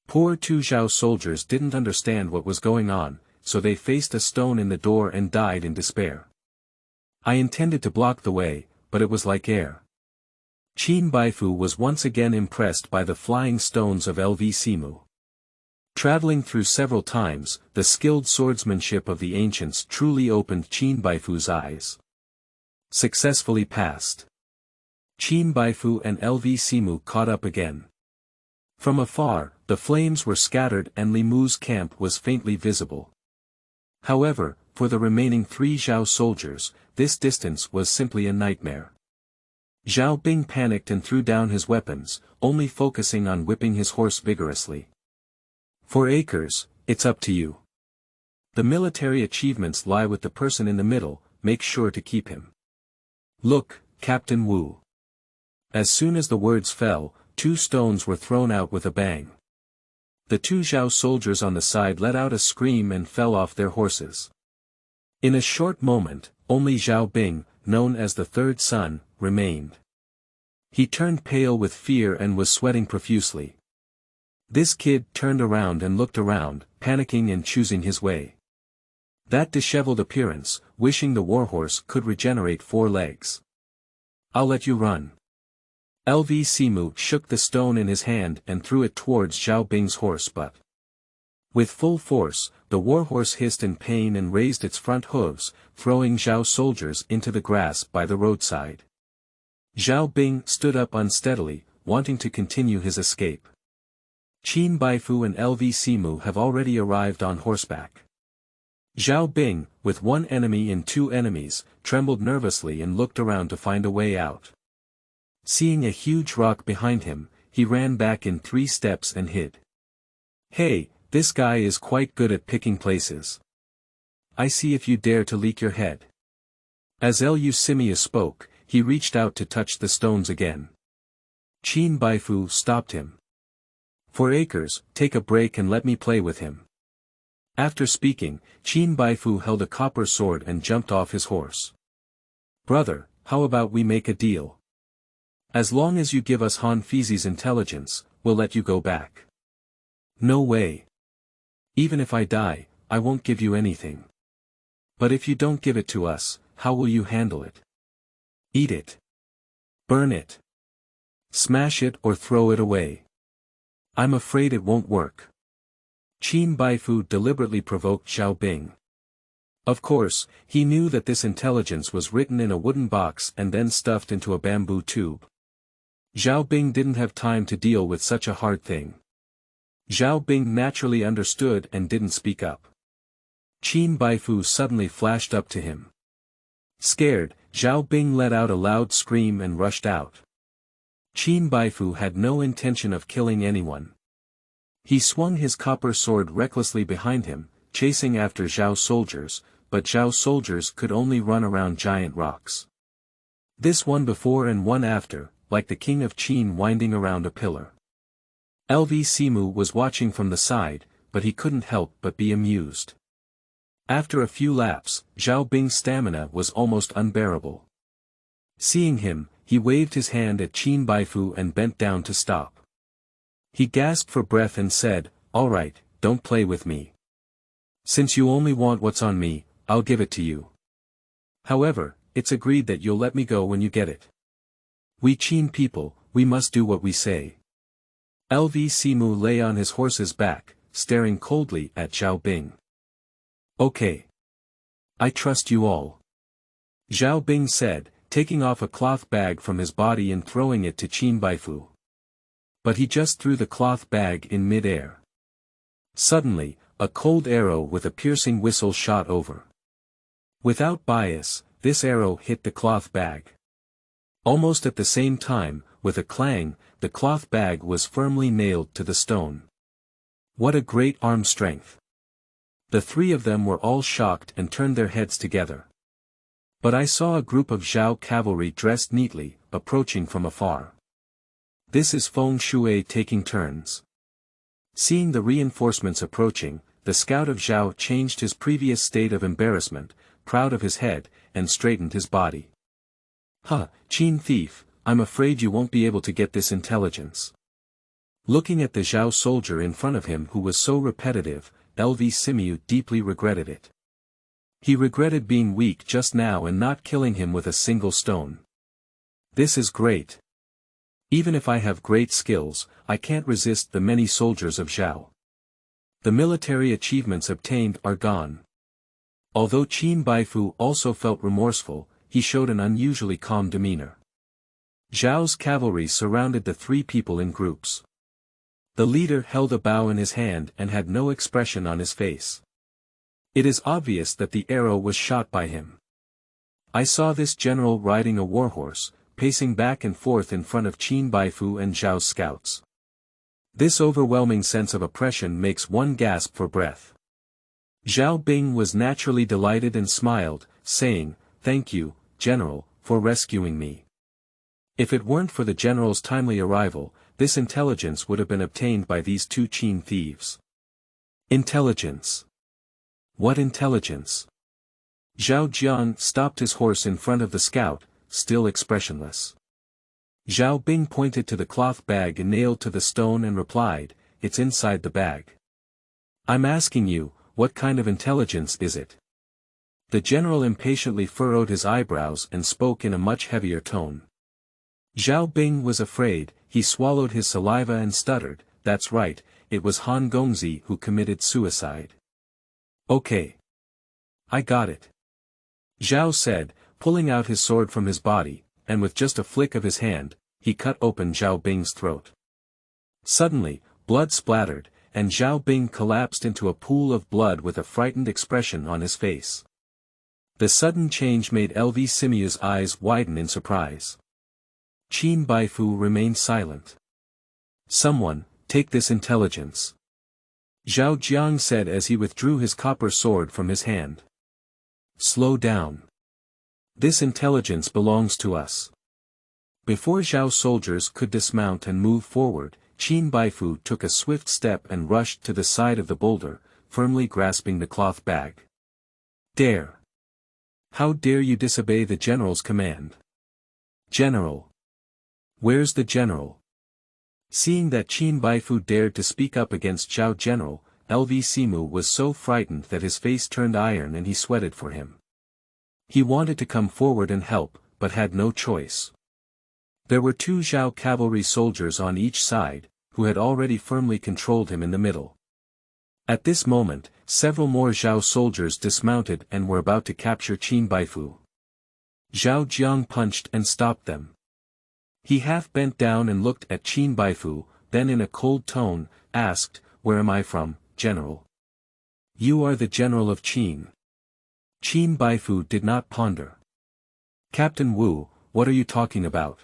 Poor 2 Zhao soldiers didn't understand what was going on, so they faced a stone in the door and died in despair. I intended to block the way, but it was like air. Qin Baifu was once again impressed by the flying stones of LV Simu. Traveling through several times, the skilled swordsmanship of the ancients truly opened Qin Baifu's eyes. Successfully passed. Qin Baifu and LV Simu caught up again. From afar, the flames were scattered and Li Mu's camp was faintly visible. However, for the remaining 3 Zhao soldiers, this distance was simply a nightmare. Zhao Bing panicked and threw down his weapons, only focusing on whipping his horse vigorously. 4 acres, it's up to you. The military achievements lie with the person in the middle, make sure to keep him. Look, Captain Wu. As soon as the words fell, 2 stones were thrown out with a bang. The 2 Zhao soldiers on the side let out a scream and fell off their horses. In a short moment, only Zhao Bing, known as the third son, remained. He turned pale with fear and was sweating profusely. This kid turned around and looked around, panicking and choosing his way. That disheveled appearance, wishing the warhorse could regenerate 4 legs. I'll let you run. LV Simu shook the stone in his hand and threw it towards Zhao Bing's horse but. With full force, the warhorse hissed in pain and raised its front hooves, throwing Zhao's soldiers into the grass by the roadside. Zhao Bing stood up unsteadily, wanting to continue his escape. Qin Baifu and LV Simu have already arrived on horseback. Zhao Bing, with 1 enemy and 2 enemies, trembled nervously and looked around to find a way out. Seeing a huge rock behind him, he ran back in 3 steps and hid. Hey, this guy is quite good at picking places. I see if you dare to leak your head. As Yao Yueshuo spoke, he reached out to touch the stones again. Qin Baifu stopped him. For acres, take a break and let me play with him. After speaking, Qin Baifu held a copper sword and jumped off his horse. Brother, how about we make a deal? As long as you give us Han Fizi's intelligence, we'll let you go back. No way. Even if I die, I won't give you anything. But if you don't give it to us, how will you handle it? Eat it. Burn it. Smash it or throw it away. I'm afraid it won't work. Qin Baifu deliberately provoked Zhao Bing. Of course, he knew that this intelligence was written in a wooden box and then stuffed into a bamboo tube. Zhao Bing didn't have time to deal with such a hard thing. Zhao Bing naturally understood and didn't speak up. Qin Baifu suddenly flashed up to him. Scared, Zhao Bing let out a loud scream and rushed out. Qin Baifu had no intention of killing anyone. He swung his copper sword recklessly behind him, chasing after Zhao's soldiers, but Zhao's soldiers could only run around giant rocks. This one before and one after, like the king of Qin winding around a pillar. LV Simu was watching from the side, but he couldn't help but be amused. After a few laps, Zhao Bing's stamina was almost unbearable. Seeing him, he waved his hand at Qin Baifu and bent down to stop. He gasped for breath and said, "All right, don't play with me. Since you only want what's on me, I'll give it to you. However, it's agreed that you'll let me go when you get it. We Qin people, we must do what we say." LV Simu lay on his horse's back, staring coldly at Zhao Bing. "Okay. I trust you all," Zhao Bing said, taking off a cloth bag from his body and throwing it to Qin Baifu. But he just threw the cloth bag in mid-air. Suddenly, a cold arrow with a piercing whistle shot over. Without bias, this arrow hit the cloth bag. Almost at the same time, with a clang, the cloth bag was firmly nailed to the stone. What a great arm strength! The 3 of them were all shocked and turned their heads together. But I saw a group of Zhao cavalry dressed neatly, approaching from afar. This is Feng Shui taking turns. Seeing the reinforcements approaching, the scout of Zhao changed his previous state of embarrassment, proud of his head, and straightened his body. "Huh, Qin thief, I'm afraid you won't be able to get this intelligence." Looking at the Zhao soldier in front of him who was so repetitive, LV Simu deeply regretted it. He regretted being weak just now and not killing him with a single stone. This is great. Even if I have great skills, I can't resist the many soldiers of Zhao. The military achievements obtained are gone. Although Qin Baifu also felt remorseful, he showed an unusually calm demeanor. Zhao's cavalry surrounded the 3 people in groups. The leader held a bow in his hand and had no expression on his face. It is obvious that the arrow was shot by him. I saw this general riding a warhorse, pacing back and forth in front of Qin Baifu and Zhao's scouts. This overwhelming sense of oppression makes one gasp for breath. Zhao Bing was naturally delighted and smiled, saying, "Thank you, General, for rescuing me. If it weren't for the General's timely arrival, this intelligence would have been obtained by these 2 Qin thieves." Intelligence. What intelligence? Zhao Jian stopped his horse in front of the scout, still expressionless. Zhao Bing pointed to the cloth bag nailed to the stone and replied, it's inside the bag. I'm asking you, what kind of intelligence is it? The general impatiently furrowed his eyebrows and spoke in a much heavier tone. Zhao Bing was afraid, he swallowed his saliva and stuttered, "That's right, it was Han Gongzi who committed suicide." "Okay. I got it," Zhao said, pulling out his sword from his body, and with just a flick of his hand, he cut open Zhao Bing's throat. Suddenly, blood splattered, and Zhao Bing collapsed into a pool of blood with a frightened expression on his face. The sudden change made LV Simu's eyes widen in surprise. Qin Baifu remained silent. "Someone, take this intelligence," Zhao Jiang said as he withdrew his copper sword from his hand. "Slow down. This intelligence belongs to us." Before Zhao's soldiers could dismount and move forward, Qin Baifu took a swift step and rushed to the side of the boulder, firmly grasping the cloth bag. "Dare! How dare you disobey the general's command? General! Where's the general?" Seeing that Qin Baifu dared to speak up against Zhao General, LV Simu was so frightened that his face turned iron and he sweated for him. He wanted to come forward and help, but had no choice. There were 2 Zhao cavalry soldiers on each side, who had already firmly controlled him in the middle. At this moment, several more Zhao soldiers dismounted and were about to capture Qin Baifu. Zhao Jiang punched and stopped them. He half bent down and looked at Qin Baifu, then in a cold tone, asked, "Where am I from, General?" "You are the general of Qin." Qin Baifu did not ponder. "Captain Wu, what are you talking about?"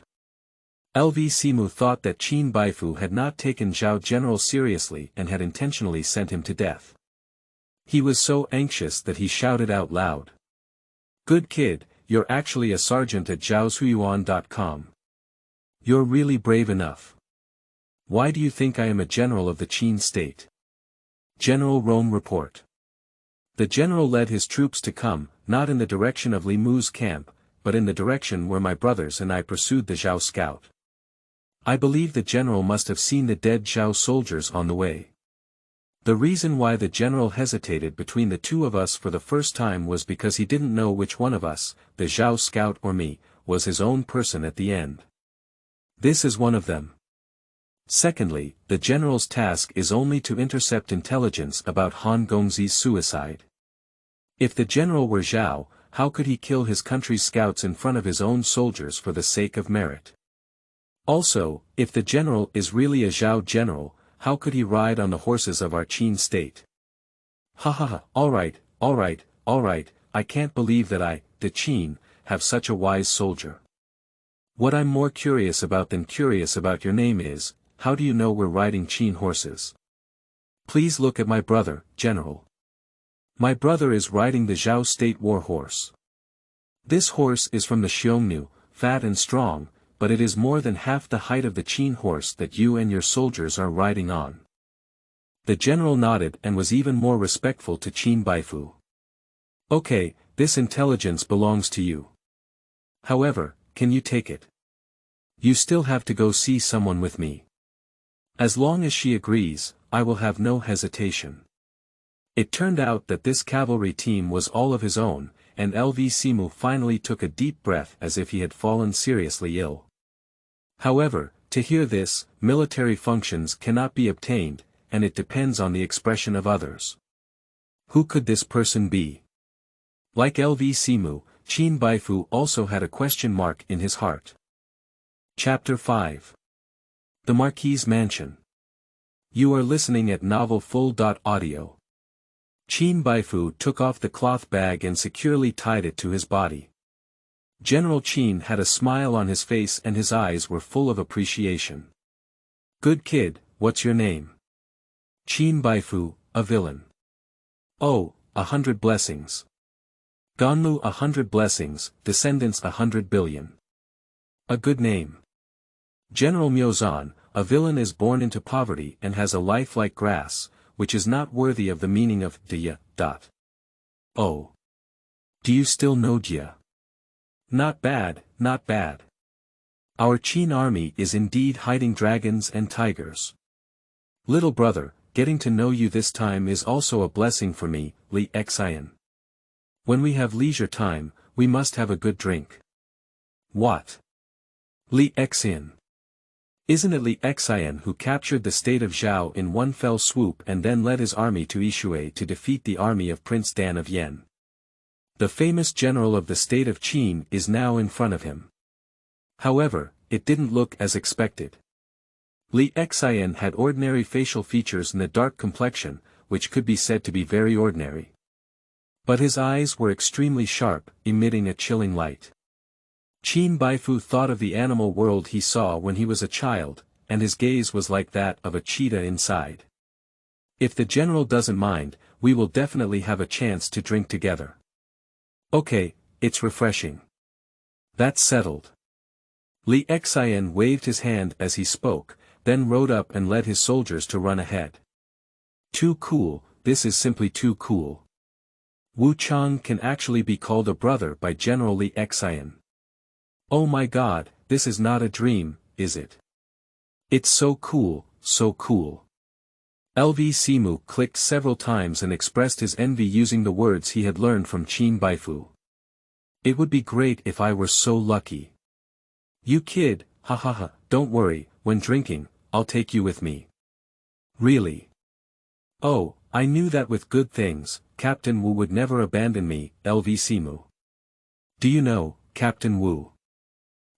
LV Simu thought that Qin Baifu had not taken Zhao General seriously and had intentionally sent him to death. He was so anxious that he shouted out loud. "Good kid, you're actually a sergeant at zhaoshuyuan.com. You're really brave enough. Why do you think I am a general of the Qin state?" General Rome report. The general led his troops to come, not in the direction of Li Mu's camp, but in the direction where my brothers and I pursued the Zhao scout. I believe the general must have seen the dead Zhao soldiers on the way. The reason why the general hesitated between the 2 of us for the first time was because he didn't know which one of us, the Zhao scout or me, was his own person at the end. This is one of them. Secondly, the general's task is only to intercept intelligence about Han Gongzi's suicide. If the general were Zhao, how could he kill his country's scouts in front of his own soldiers for the sake of merit? Also, if the general is really a Zhao general, how could he ride on the horses of our Qin state? Ha ha ha, alright, I can't believe that I, the Qin, have such a wise soldier. What I'm more curious about than curious about your name is, how do you know we're riding Qin horses? Please look at my brother, General. My brother is riding the Zhao state war horse. This horse is from the Xiongnu, fat and strong, but it is more than half the height of the Qin horse that you and your soldiers are riding on. The general nodded and was even more respectful to Qin Baifu. Okay, this intelligence belongs to you. However, can you take it? You still have to go see someone with me. As long as she agrees, I will have no hesitation. It turned out that this cavalry team was all of his own, and LV Simu finally took a deep breath as if he had fallen seriously ill. However, to hear this, military functions cannot be obtained, and it depends on the expression of others. Who could this person be? Like LV Simu, Qin Baifu also had a question mark in his heart. Chapter 5. The Marquis' Mansion. You are listening at novelfull.audio. Qin Baifu took off the cloth bag and securely tied it to his body. General Qin had a smile on his face and his eyes were full of appreciation. Good kid, what's your name? Qin Baifu, a villain. Oh, 100 blessings. Ganmu 100 blessings, descendants 100 billion. A good name. General Miozan, a villain is born into poverty and has a life like grass, which is not worthy of the meaning of Dia. Oh. Do you still know Dia? Not bad, not bad. Our Qin army is indeed hiding dragons and tigers. Little brother, getting to know you this time is also a blessing for me, Li Xian. When we have leisure time, we must have a good drink. What? Li Xian. Isn't it Li Xian who captured the state of Zhao in one fell swoop and then led his army to Yishui to defeat the army of Prince Dan of Yen? The famous general of the state of Qin is now in front of him. However, it didn't look as expected. Li Xian had ordinary facial features and a dark complexion, which could be said to be very ordinary. But his eyes were extremely sharp, emitting a chilling light. Qin Baifu thought of the animal world he saw when he was a child, and his gaze was like that of a cheetah inside. If the general doesn't mind, we will definitely have a chance to drink together. Okay, it's refreshing. That's settled. Li Xian waved his hand as he spoke, then rode up and led his soldiers to run ahead. Too cool, this is simply too cool. Wu Chang can actually be called a brother by General Li Xian. Oh my god, this is not a dream, is it? It's so cool, so cool. LV Simu clicked several times and expressed his envy using the words he had learned from Qin Baifu. It would be great if I were so lucky. You kid, ha ha ha, don't worry, when drinking, I'll take you with me. Really? Oh, I knew that with good things, Captain Wu would never abandon me, LV Simu. Do you know, Captain Wu?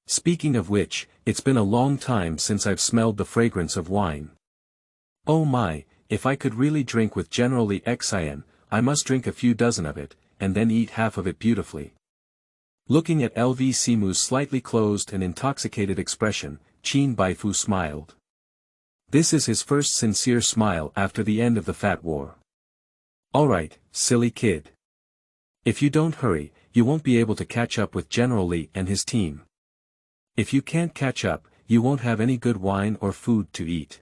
Speaking of which, it's been a long time since I've smelled the fragrance of wine. Oh my, if I could really drink with General Li Xian, I must drink a few dozen of it, and then eat half of it beautifully. Looking at LV Simu's slightly closed and intoxicated expression, Qin Baifu smiled. This is his first sincere smile after the end of the Fat War. Alright, silly kid. If you don't hurry, you won't be able to catch up with General Li and his team. If you can't catch up, you won't have any good wine or food to eat.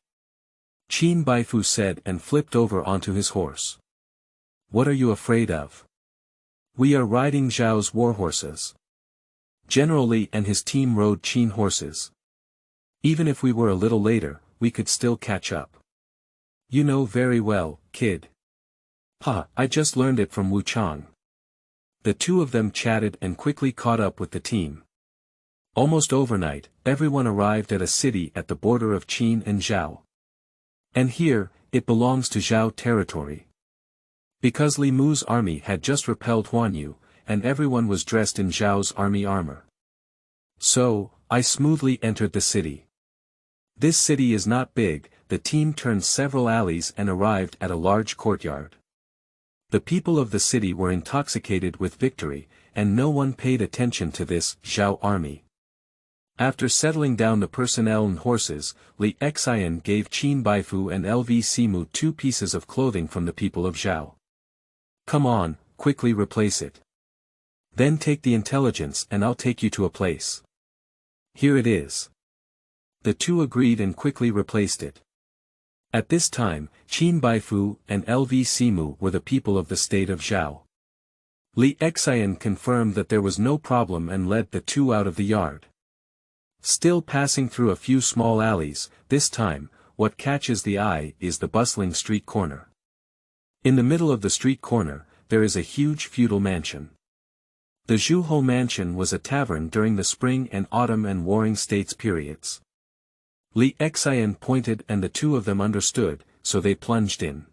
Qin Baifu said and flipped over onto his horse. What are you afraid of? We are riding Zhao's war horses. General Li and his team rode Qin horses. Even if we were a little later, we could still catch up. You know very well, kid. Ha, I just learned it from Wu Chang. The two of them chatted and quickly caught up with the team. Almost overnight, everyone arrived at a city at the border of Qin and Zhao. And here, it belongs to Zhao territory. Because Li Mu's army had just repelled Huanyu, and everyone was dressed in Zhao's army armor. So, I smoothly entered the city. This city is not big, the team turned several alleys and arrived at a large courtyard. The people of the city were intoxicated with victory, and no one paid attention to this Zhao army. After settling down the personnel and horses, Li Xian gave Qin Baifu and LV Simu 2 pieces of clothing from the people of Zhao. Come on, quickly replace it. Then take the intelligence and I'll take you to a place. Here it is. The two agreed and quickly replaced it. At this time, Qin Baifu and LV Simu were the people of the state of Zhao. Li Xian confirmed that there was no problem and led the two out of the yard. Still passing through a few small alleys, this time, what catches the eye is the bustling street corner. In the middle of the street corner, there is a huge feudal mansion. The Zhuho mansion was a tavern during the spring and autumn and warring states periods. Li Xian pointed and the two of them understood, so they plunged in.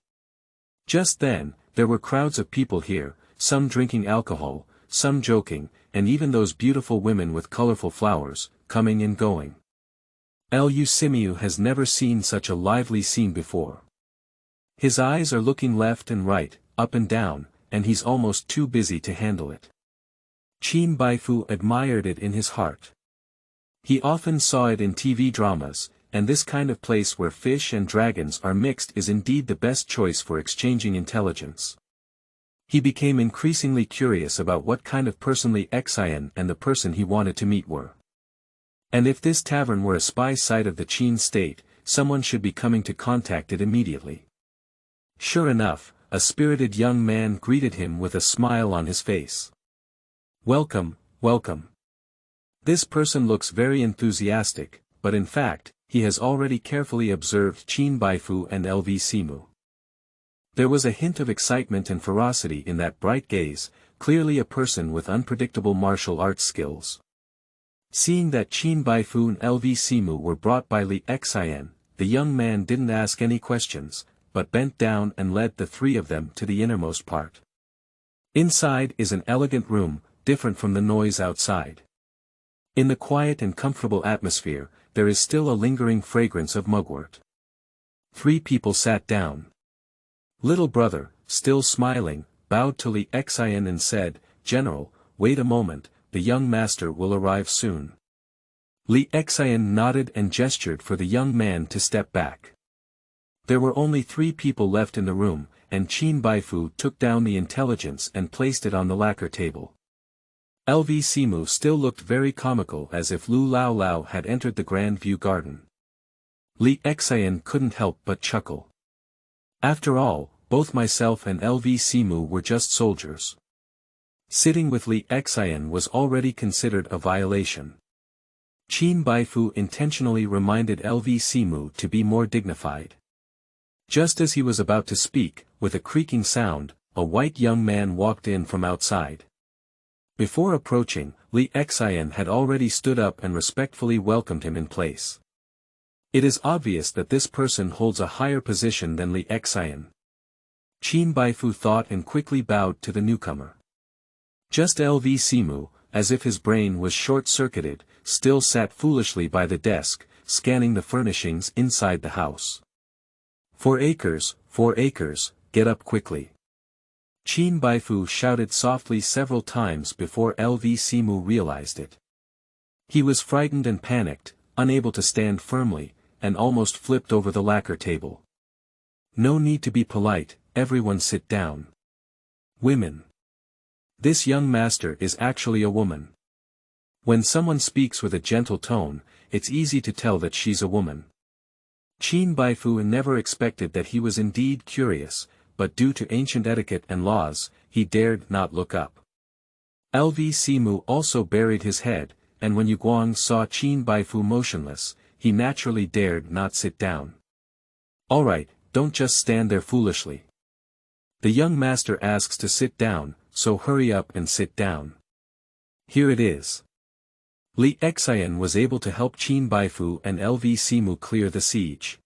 Just then, there were crowds of people here, some drinking alcohol, some joking, and even those beautiful women with colorful flowers, coming and going. Lu Simiu has never seen such a lively scene before. His eyes are looking left and right, up and down, and he's almost too busy to handle it. Qin Baifu admired it in his heart. He often saw it in TV dramas, and this kind of place where fish and dragons are mixed is indeed the best choice for exchanging intelligence. He became increasingly curious about what kind of person Li Xian and the person he wanted to meet were. And if this tavern were a spy site of the Qin state, someone should be coming to contact it immediately. Sure enough, a spirited young man greeted him with a smile on his face. Welcome, welcome. This person looks very enthusiastic, but in fact, he has already carefully observed Qin Baifu and LV Simu. There was a hint of excitement and ferocity in that bright gaze, clearly a person with unpredictable martial arts skills. Seeing that Qin Baifu and LV Simu were brought by Li Xian, the young man didn't ask any questions, but bent down and led the three of them to the innermost part. Inside is an elegant room, different from the noise outside. In the quiet and comfortable atmosphere, there is still a lingering fragrance of mugwort. Three people sat down. Little brother, still smiling, bowed to Li Xian and said, "General, wait a moment, the young master will arrive soon." Li Xian nodded and gestured for the young man to step back. There were only 3 people left in the room, and Qin Baifu took down the intelligence and placed it on the lacquer table. LV Simu still looked very comical, as if Lu Lao Lao had entered the Grand View Garden. Li Xian couldn't help but chuckle. After all, both myself and LV Simu were just soldiers. Sitting with Li Xian was already considered a violation. Qin Baifu intentionally reminded LV Simu to be more dignified. Just as he was about to speak, with a creaking sound, a white young man walked in from outside. Before approaching, Li Xian had already stood up and respectfully welcomed him in place. It is obvious that this person holds a higher position than Li Xian. Qin Baifu thought and quickly bowed to the newcomer. Just LV Simu, as if his brain was short-circuited, still sat foolishly by the desk, scanning the furnishings inside the house. 4 acres, get up quickly." Qin Baifu shouted softly several times before LV Simu realized it. He was frightened and panicked, unable to stand firmly, and almost flipped over the lacquer table. "No need to be polite, everyone sit down. Women. This young master is actually a woman. When someone speaks with a gentle tone, it's easy to tell that she's a woman." Qin Baifu never expected that he was indeed curious, but due to ancient etiquette and laws, he dared not look up. LV Simu also buried his head, and when Yu Guang saw Qin Baifu motionless, he naturally dared not sit down. "All right, don't just stand there foolishly. The young master asks to sit down, so hurry up and sit down. Here it is." Li Xian was able to help Qin Baifu and LV Simu clear the siege.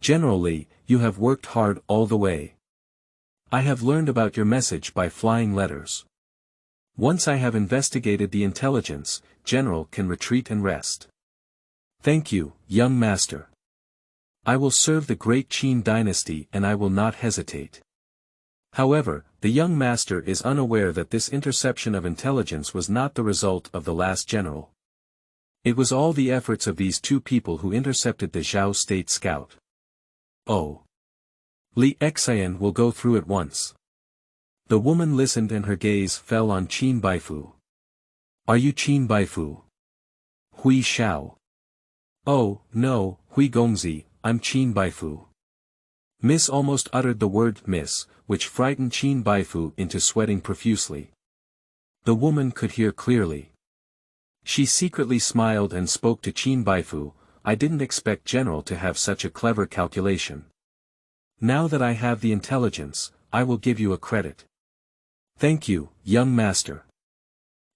"General Li, you have worked hard all the way. I have learned about your message by flying letters. Once I have investigated the intelligence, General can retreat and rest." "Thank you, young master. I will serve the great Qin dynasty and I will not hesitate." However, the young master is unaware that this interception of intelligence was not the result of the last general. It was all the efforts of these 2 people who intercepted the Zhao state scout. "Oh. Li Xian will go through at once." The woman listened and her gaze fell on Qin Baifu. "Are you Qin Baifu?" "Hui Xiao." "Oh, no, Hui Gongzi, I'm Qin Baifu." Miss almost uttered the word miss, which frightened Qin Baifu into sweating profusely. The woman could hear clearly. She secretly smiled and spoke to Qin Baifu, "I didn't expect General to have such a clever calculation. Now that I have the intelligence, I will give you a credit." "Thank you, young master.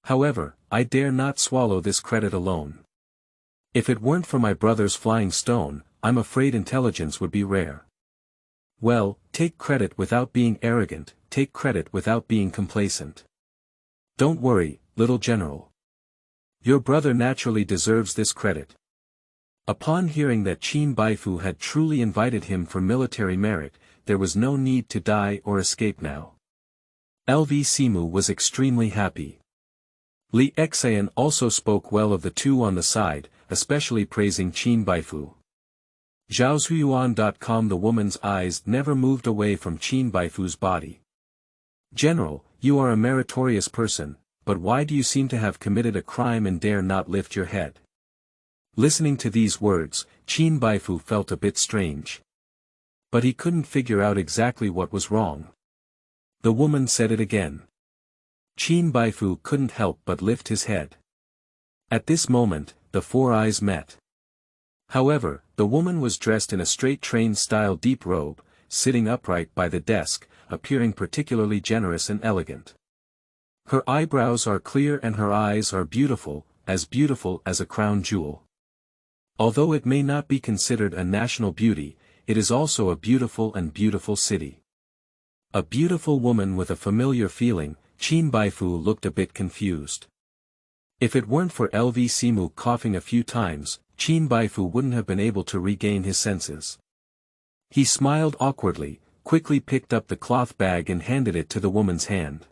However, I dare not swallow this credit alone. If it weren't for my brother's flying stone, I'm afraid intelligence would be rare." "Well, take credit without being arrogant, take credit without being complacent. Don't worry, little general. Your brother naturally deserves this credit." Upon hearing that Qin Baifu had truly invited him for military merit, there was no need to die or escape now. LV Simu was extremely happy. Li Xian also spoke well of the 2 on the side, especially praising Qin Baifu. Zhaozhuiyuan.com. The woman's eyes never moved away from Qin Baifu's body. "General, you are a meritorious person, but why do you seem to have committed a crime and dare not lift your head?" Listening to these words, Qin Baifu felt a bit strange. But he couldn't figure out exactly what was wrong. The woman said it again. Qin Baifu couldn't help but lift his head. At this moment, the 4 eyes met. However, the woman was dressed in a straight train-style deep robe, sitting upright by the desk, appearing particularly generous and elegant. Her eyebrows are clear and her eyes are beautiful as a crown jewel. Although it may not be considered a national beauty, it is also a beautiful city. A beautiful woman with a familiar feeling. Qin Baifu looked a bit confused. If it weren't for LV Simu coughing a few times, Qin Baifu wouldn't have been able to regain his senses. He smiled awkwardly, quickly picked up the cloth bag and handed it to the woman's hand.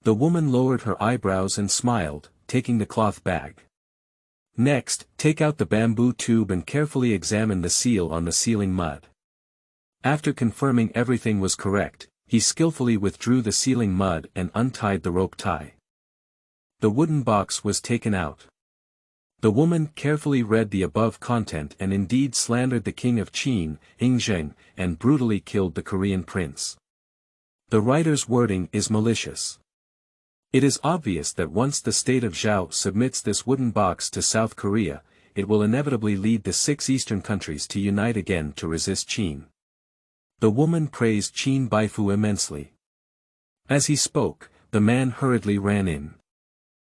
The woman lowered her eyebrows and smiled, taking the cloth bag. Next, take out the bamboo tube and carefully examine the seal on the sealing mud. After confirming everything was correct, he skillfully withdrew the sealing mud and untied the rope tie. The wooden box was taken out. The woman carefully read the above content and indeed slandered the king of Qin, Yingzheng, and brutally killed the Korean prince. The writer's wording is malicious. It is obvious that once the state of Zhao submits this wooden box to South Korea, it will inevitably lead the 6 eastern countries to unite again to resist Qin. The woman praised Qin Baifu immensely. As he spoke, the man hurriedly ran in.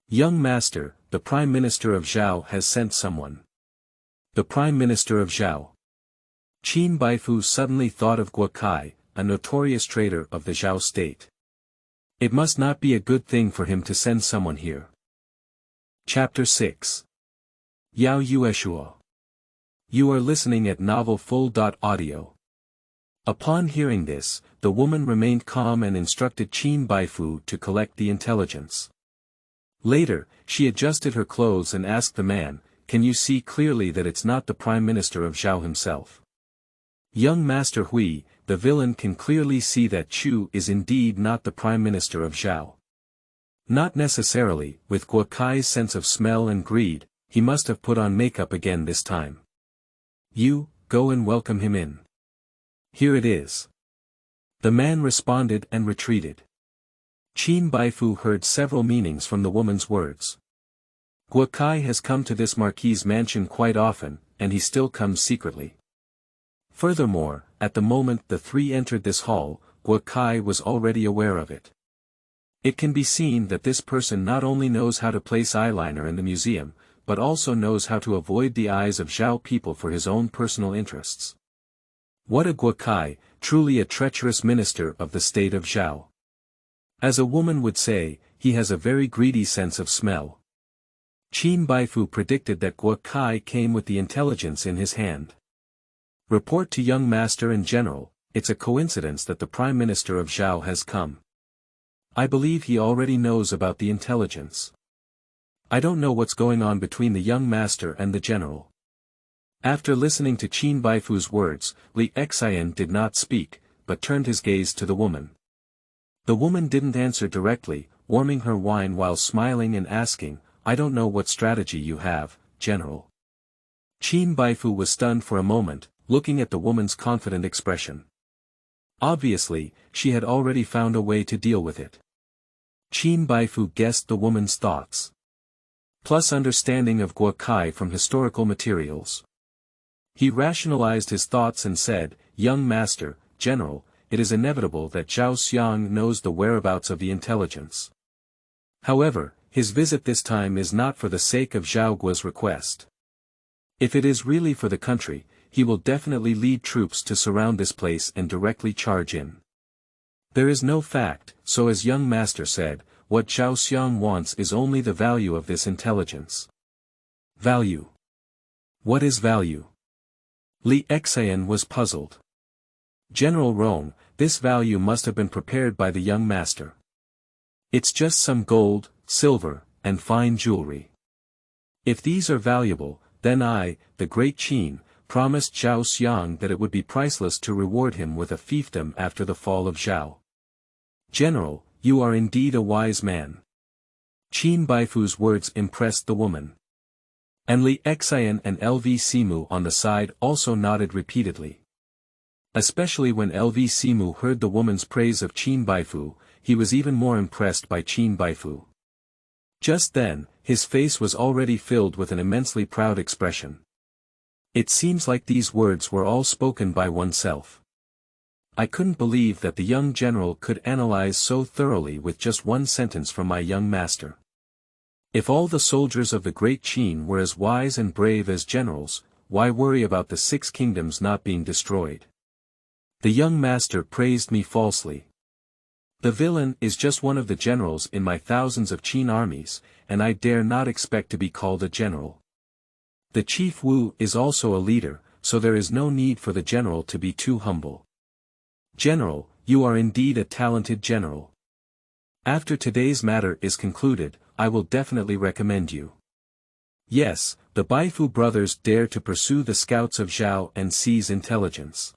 "Young master, the Prime Minister of Zhao has sent someone." The Prime Minister of Zhao. Qin Baifu suddenly thought of Guo Kai, a notorious traitor of the Zhao state. It must not be a good thing for him to send someone here. Chapter 6. Yao Yueshuo. You are listening at novelfull.audio. Upon hearing this, the woman remained calm and instructed Qin Baifu to collect the intelligence. Later, she adjusted her clothes and asked the man, "Can you see clearly that it's not the Prime Minister of Zhao himself?" "Young Master Hui, the villain can clearly see that Chu is indeed not the Prime Minister of Zhao." "Not necessarily, with Guo Kai's sense of smell and greed, he must have put on makeup again this time." "You, go and welcome him in. Here it is." The man responded and retreated. Qin Baifu heard several meanings from the woman's words. Guo Kai has come to this Marquis' mansion quite often, and he still comes secretly. Furthermore, at the moment the three entered this hall, Guo Kai was already aware of it. It can be seen that this person not only knows how to place eyeliner in the museum, but also knows how to avoid the eyes of Zhao people for his own personal interests. What a Guo Kai, truly a treacherous minister of the state of Zhao. As a woman would say, he has a very greedy sense of smell. Qin Baifu predicted that Guo Kai came with the intelligence in his hand. "Report to young master and general, it's a coincidence that the Prime Minister of Zhao has come. I believe he already knows about the intelligence. I don't know what's going on between the young master and the general." After listening to Qin Baifu's words, Li Xian did not speak, but turned his gaze to the woman. The woman didn't answer directly, warming her wine while smiling and asking, "I don't know what strategy you have, General." Qin Baifu was stunned for a moment, looking at the woman's confident expression. Obviously, she had already found a way to deal with it. Qin Baifu guessed the woman's thoughts. Plus understanding of Guo Kai from historical materials. He rationalized his thoughts and said, "Young master, general, it is inevitable that Zhao Xiang knows the whereabouts of the intelligence. However, his visit this time is not for the sake of Zhao Guo's request. If it is really for the country, he will definitely lead troops to surround this place and directly charge in. There is no fact, so as young master said, what Zhao Xiang wants is only the value of this intelligence." Value? What is value? Li Xian was puzzled. General Rong, this value must have been prepared by the young master. It's just some gold, silver, and fine jewelry. If these are valuable, then I, the great Qin, promised Zhao Xiang that it would be priceless to reward him with a fiefdom after the fall of Zhao. General, you are indeed a wise man. Qin Baifu's words impressed the woman. And Li Xian and LV Simu on the side also nodded repeatedly. Especially when LV Simu heard the woman's praise of Qin Baifu, he was even more impressed by Qin Baifu. Just then, his face was already filled with an immensely proud expression. It seems like these words were all spoken by oneself. I couldn't believe that the young general could analyze so thoroughly with just one sentence from my young master. If all the soldiers of the great Qin were as wise and brave as generals, why worry about the 6 kingdoms not being destroyed? The young master praised me falsely. The villain is just one of the generals in my thousands of Qin armies, and I dare not expect to be called a general. The chief Wu is also a leader, so there is no need for the general to be too humble. General, you are indeed a talented general. After today's matter is concluded, I will definitely recommend you. Yes, the Baifu brothers dare to pursue the scouts of Zhao and seize intelligence.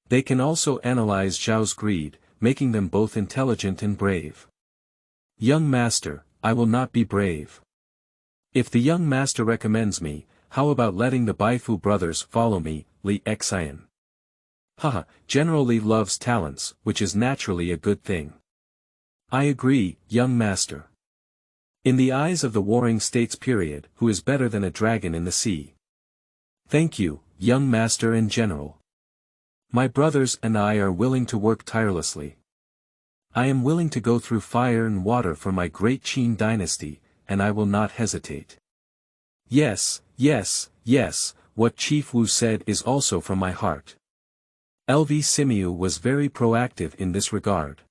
They can also analyze Zhao's greed, making them both intelligent and brave. Young master, I will not be brave. If the young master recommends me, how about letting the Baifu brothers follow me, Li Xian? Haha, General Li loves talents, which is naturally a good thing. I agree, young master. In the eyes of the warring states period, who is better than a dragon in the sea? Thank you, young master and general. My brothers and I are willing to work tirelessly. I am willing to go through fire and water for my great Qin dynasty, and I will not hesitate. Yes, yes, yes, what Chief Wu said is also from my heart. LV Simiu was very proactive in this regard.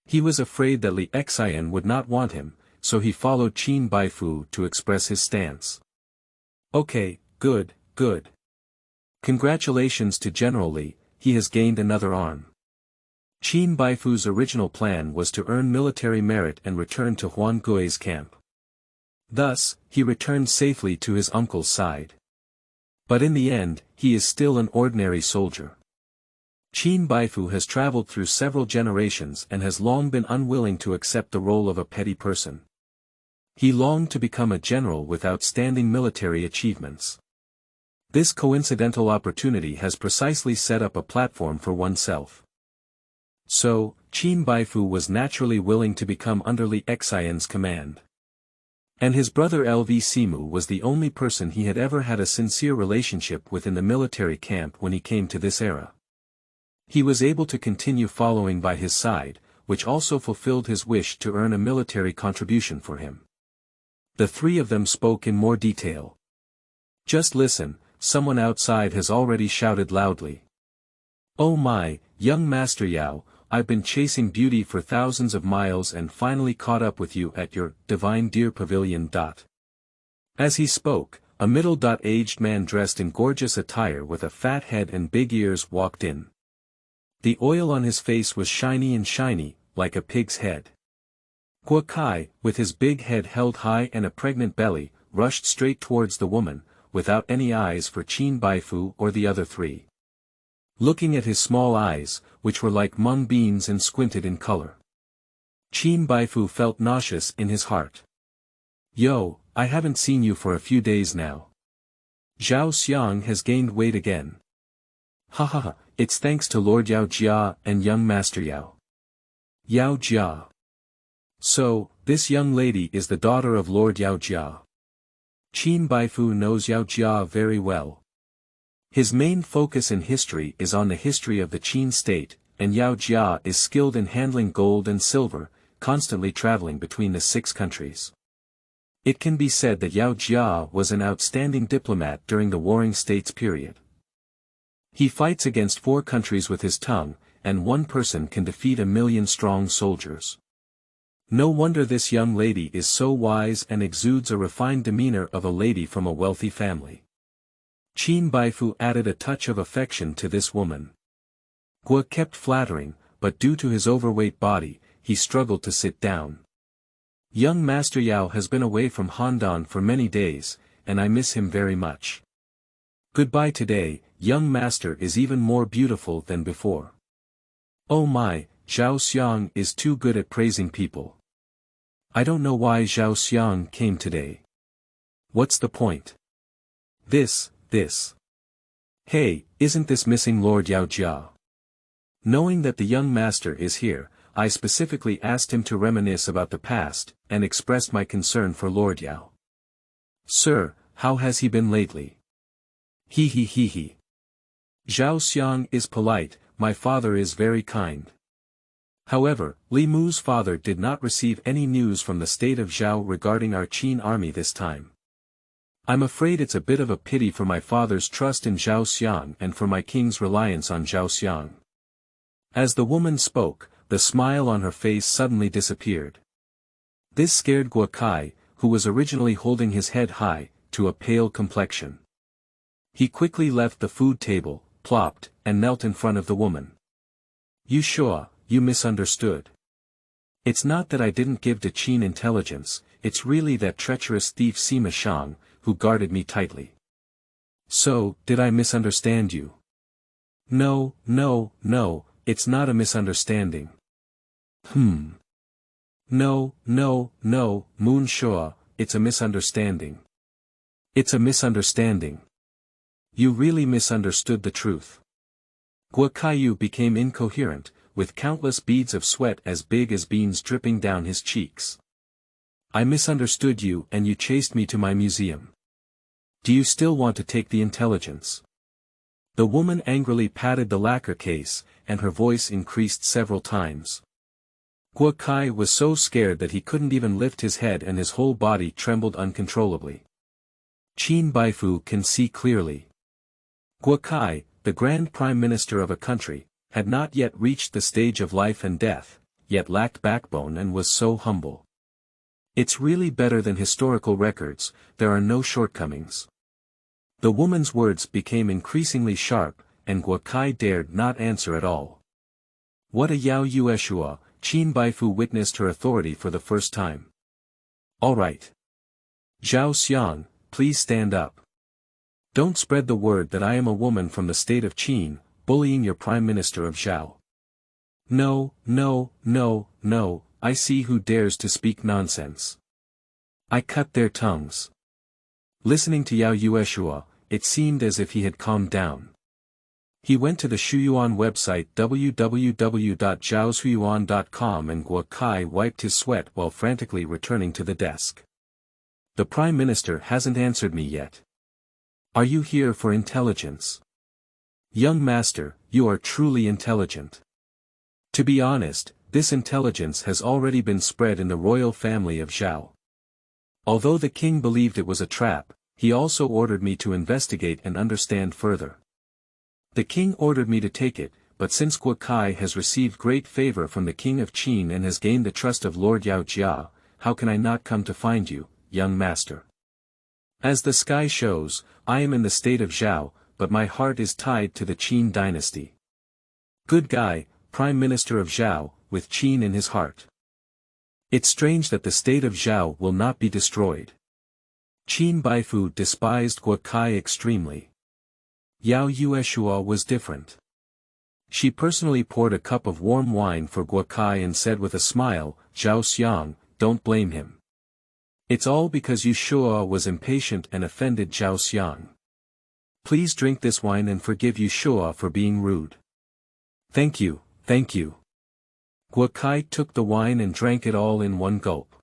He was afraid that Li Xian would not want him, so he followed Qin Baifu to express his stance. Okay, good, good. Congratulations to General Li, he has gained another arm. Qin Baifu's original plan was to earn military merit and return to Huan Gui's camp. Thus, he returned safely to his uncle's side. But in the end, he is still an ordinary soldier. Qin Baifu has traveled through several generations and has long been unwilling to accept the role of a petty person. He longed to become a general with outstanding military achievements. This coincidental opportunity has precisely set up a platform for oneself. So, Qin Baifu was naturally willing to become under Li Xian's command. And his brother LV Simu was the only person he had ever had a sincere relationship with in the military camp when he came to this era. He was able to continue following by his side, which also fulfilled his wish to earn a military contribution for him. The 3 of them spoke in more detail. Just listen, someone outside has already shouted loudly. Oh my, young Master Yao, I've been chasing beauty for thousands of miles and finally caught up with you at your divine deer pavilion. As he spoke, a middle-aged man dressed in gorgeous attire with a fat head and big ears walked in. The oil on his face was shiny, like a pig's head. Hua Kai, with his big head held high and a pregnant belly, rushed straight towards the woman, without any eyes for Qin Baifu or the other 3. Looking at his small eyes, which were like mung beans and squinted in color. Qin Baifu felt nauseous in his heart. Yo, I haven't seen you for a few days now. Zhao Xiang has gained weight again. Ha ha ha, it's thanks to Lord Yao Jia and young Master Yao. Yao Jia. So, this young lady is the daughter of Lord Yao Jia. Qin Baifu knows Yao Jia very well. His main focus in history is on the history of the Qin state, and Yao Jia is skilled in handling gold and silver, constantly traveling between the 6 countries. It can be said that Yao Jia was an outstanding diplomat during the Warring States period. He fights against 4 countries with his tongue, and one person can defeat 1,000,000 strong soldiers. No wonder this young lady is so wise and exudes a refined demeanor of a lady from a wealthy family. Qin Baifu added a touch of affection to this woman. Hua kept flattering, but due to his overweight body, he struggled to sit down. Young Master Yao has been away from Handan for many days, and I miss him very much. Goodbye today, young master is even more beautiful than before. Oh my, Zhao Xiang is too good at praising people. I don't know why Zhao Xiang came today. What's the point? This. Hey, isn't this missing Lord Yao Jia? Knowing that the young master is here, I specifically asked him to reminisce about the past, and expressed my concern for Lord Yao. Sir, how has he been lately? He he he he. Zhao Xiang is polite, my father is very kind. However, Li Mu's father did not receive any news from the state of Zhao regarding our Qin army this time. I'm afraid it's a bit of a pity for my father's trust in Zhao Xiang and for my king's reliance on Zhao Xiang. As the woman spoke, the smile on her face suddenly disappeared. This scared Guo Kai, who was originally holding his head high, to a pale complexion. He quickly left the food table, plopped, and knelt in front of the woman. Yueshuo, you misunderstood. It's not that I didn't give to Qin intelligence, it's really that treacherous thief Sima Shang, who guarded me tightly. So, did I misunderstand you? No, it's not a misunderstanding. No, Moon Shua, it's a misunderstanding. It's a misunderstanding. You really misunderstood the truth. Guo Kaiyu became incoherent, with countless beads of sweat as big as beans dripping down his cheeks. I misunderstood you and you chased me to my museum. Do you still want to take the intelligence? The woman angrily patted the lacquer case, and her voice increased several times. Guo Kai was so scared that he couldn't even lift his head and his whole body trembled uncontrollably. Qin Baifu can see clearly. Guo Kai, the Grand Prime Minister of a country, had not yet reached the stage of life and death, yet lacked backbone and was so humble. It's really better than historical records, there are no shortcomings. The woman's words became increasingly sharp, and Guo Kai dared not answer at all. What a Yao Yueshuo, Qin Baifu witnessed her authority for the first time. All right. Zhao Xiang, please stand up. Don't spread the word that I am a woman from the state of Qin, bullying your Prime Minister of Zhao. No, I see who dares to speak nonsense. I cut their tongues. Listening to Yao Yueshuo, it seemed as if he had calmed down. He went to the Shuyuan website www.zhaoshuyuan.com and Guo Kai wiped his sweat while frantically returning to the desk. The Prime Minister hasn't answered me yet. Are you here for intelligence? Young master, you are truly intelligent. To be honest, this intelligence has already been spread in the royal family of Zhao. Although the king believed it was a trap, he also ordered me to investigate and understand further. The king ordered me to take it, but since Guo Kai has received great favor from the king of Qin and has gained the trust of Lord Yao Jia, how can I not come to find you, young master? As the sky shows, I am in the state of Zhao, but my heart is tied to the Qin dynasty. Good guy, Prime Minister of Zhao, with Qin in his heart. It's strange that the state of Zhao will not be destroyed. Qin Baifu despised Guo Kai extremely. Yao Yueshuo was different. She personally poured a cup of warm wine for Guo Kai and said with a smile, Zhao Xiang, don't blame him. It's all because Yueshuo was impatient and offended Zhao Xiang. Please drink this wine and forgive Yueshuo for being rude. Thank you. Guo Kai took the wine and drank it all in one gulp.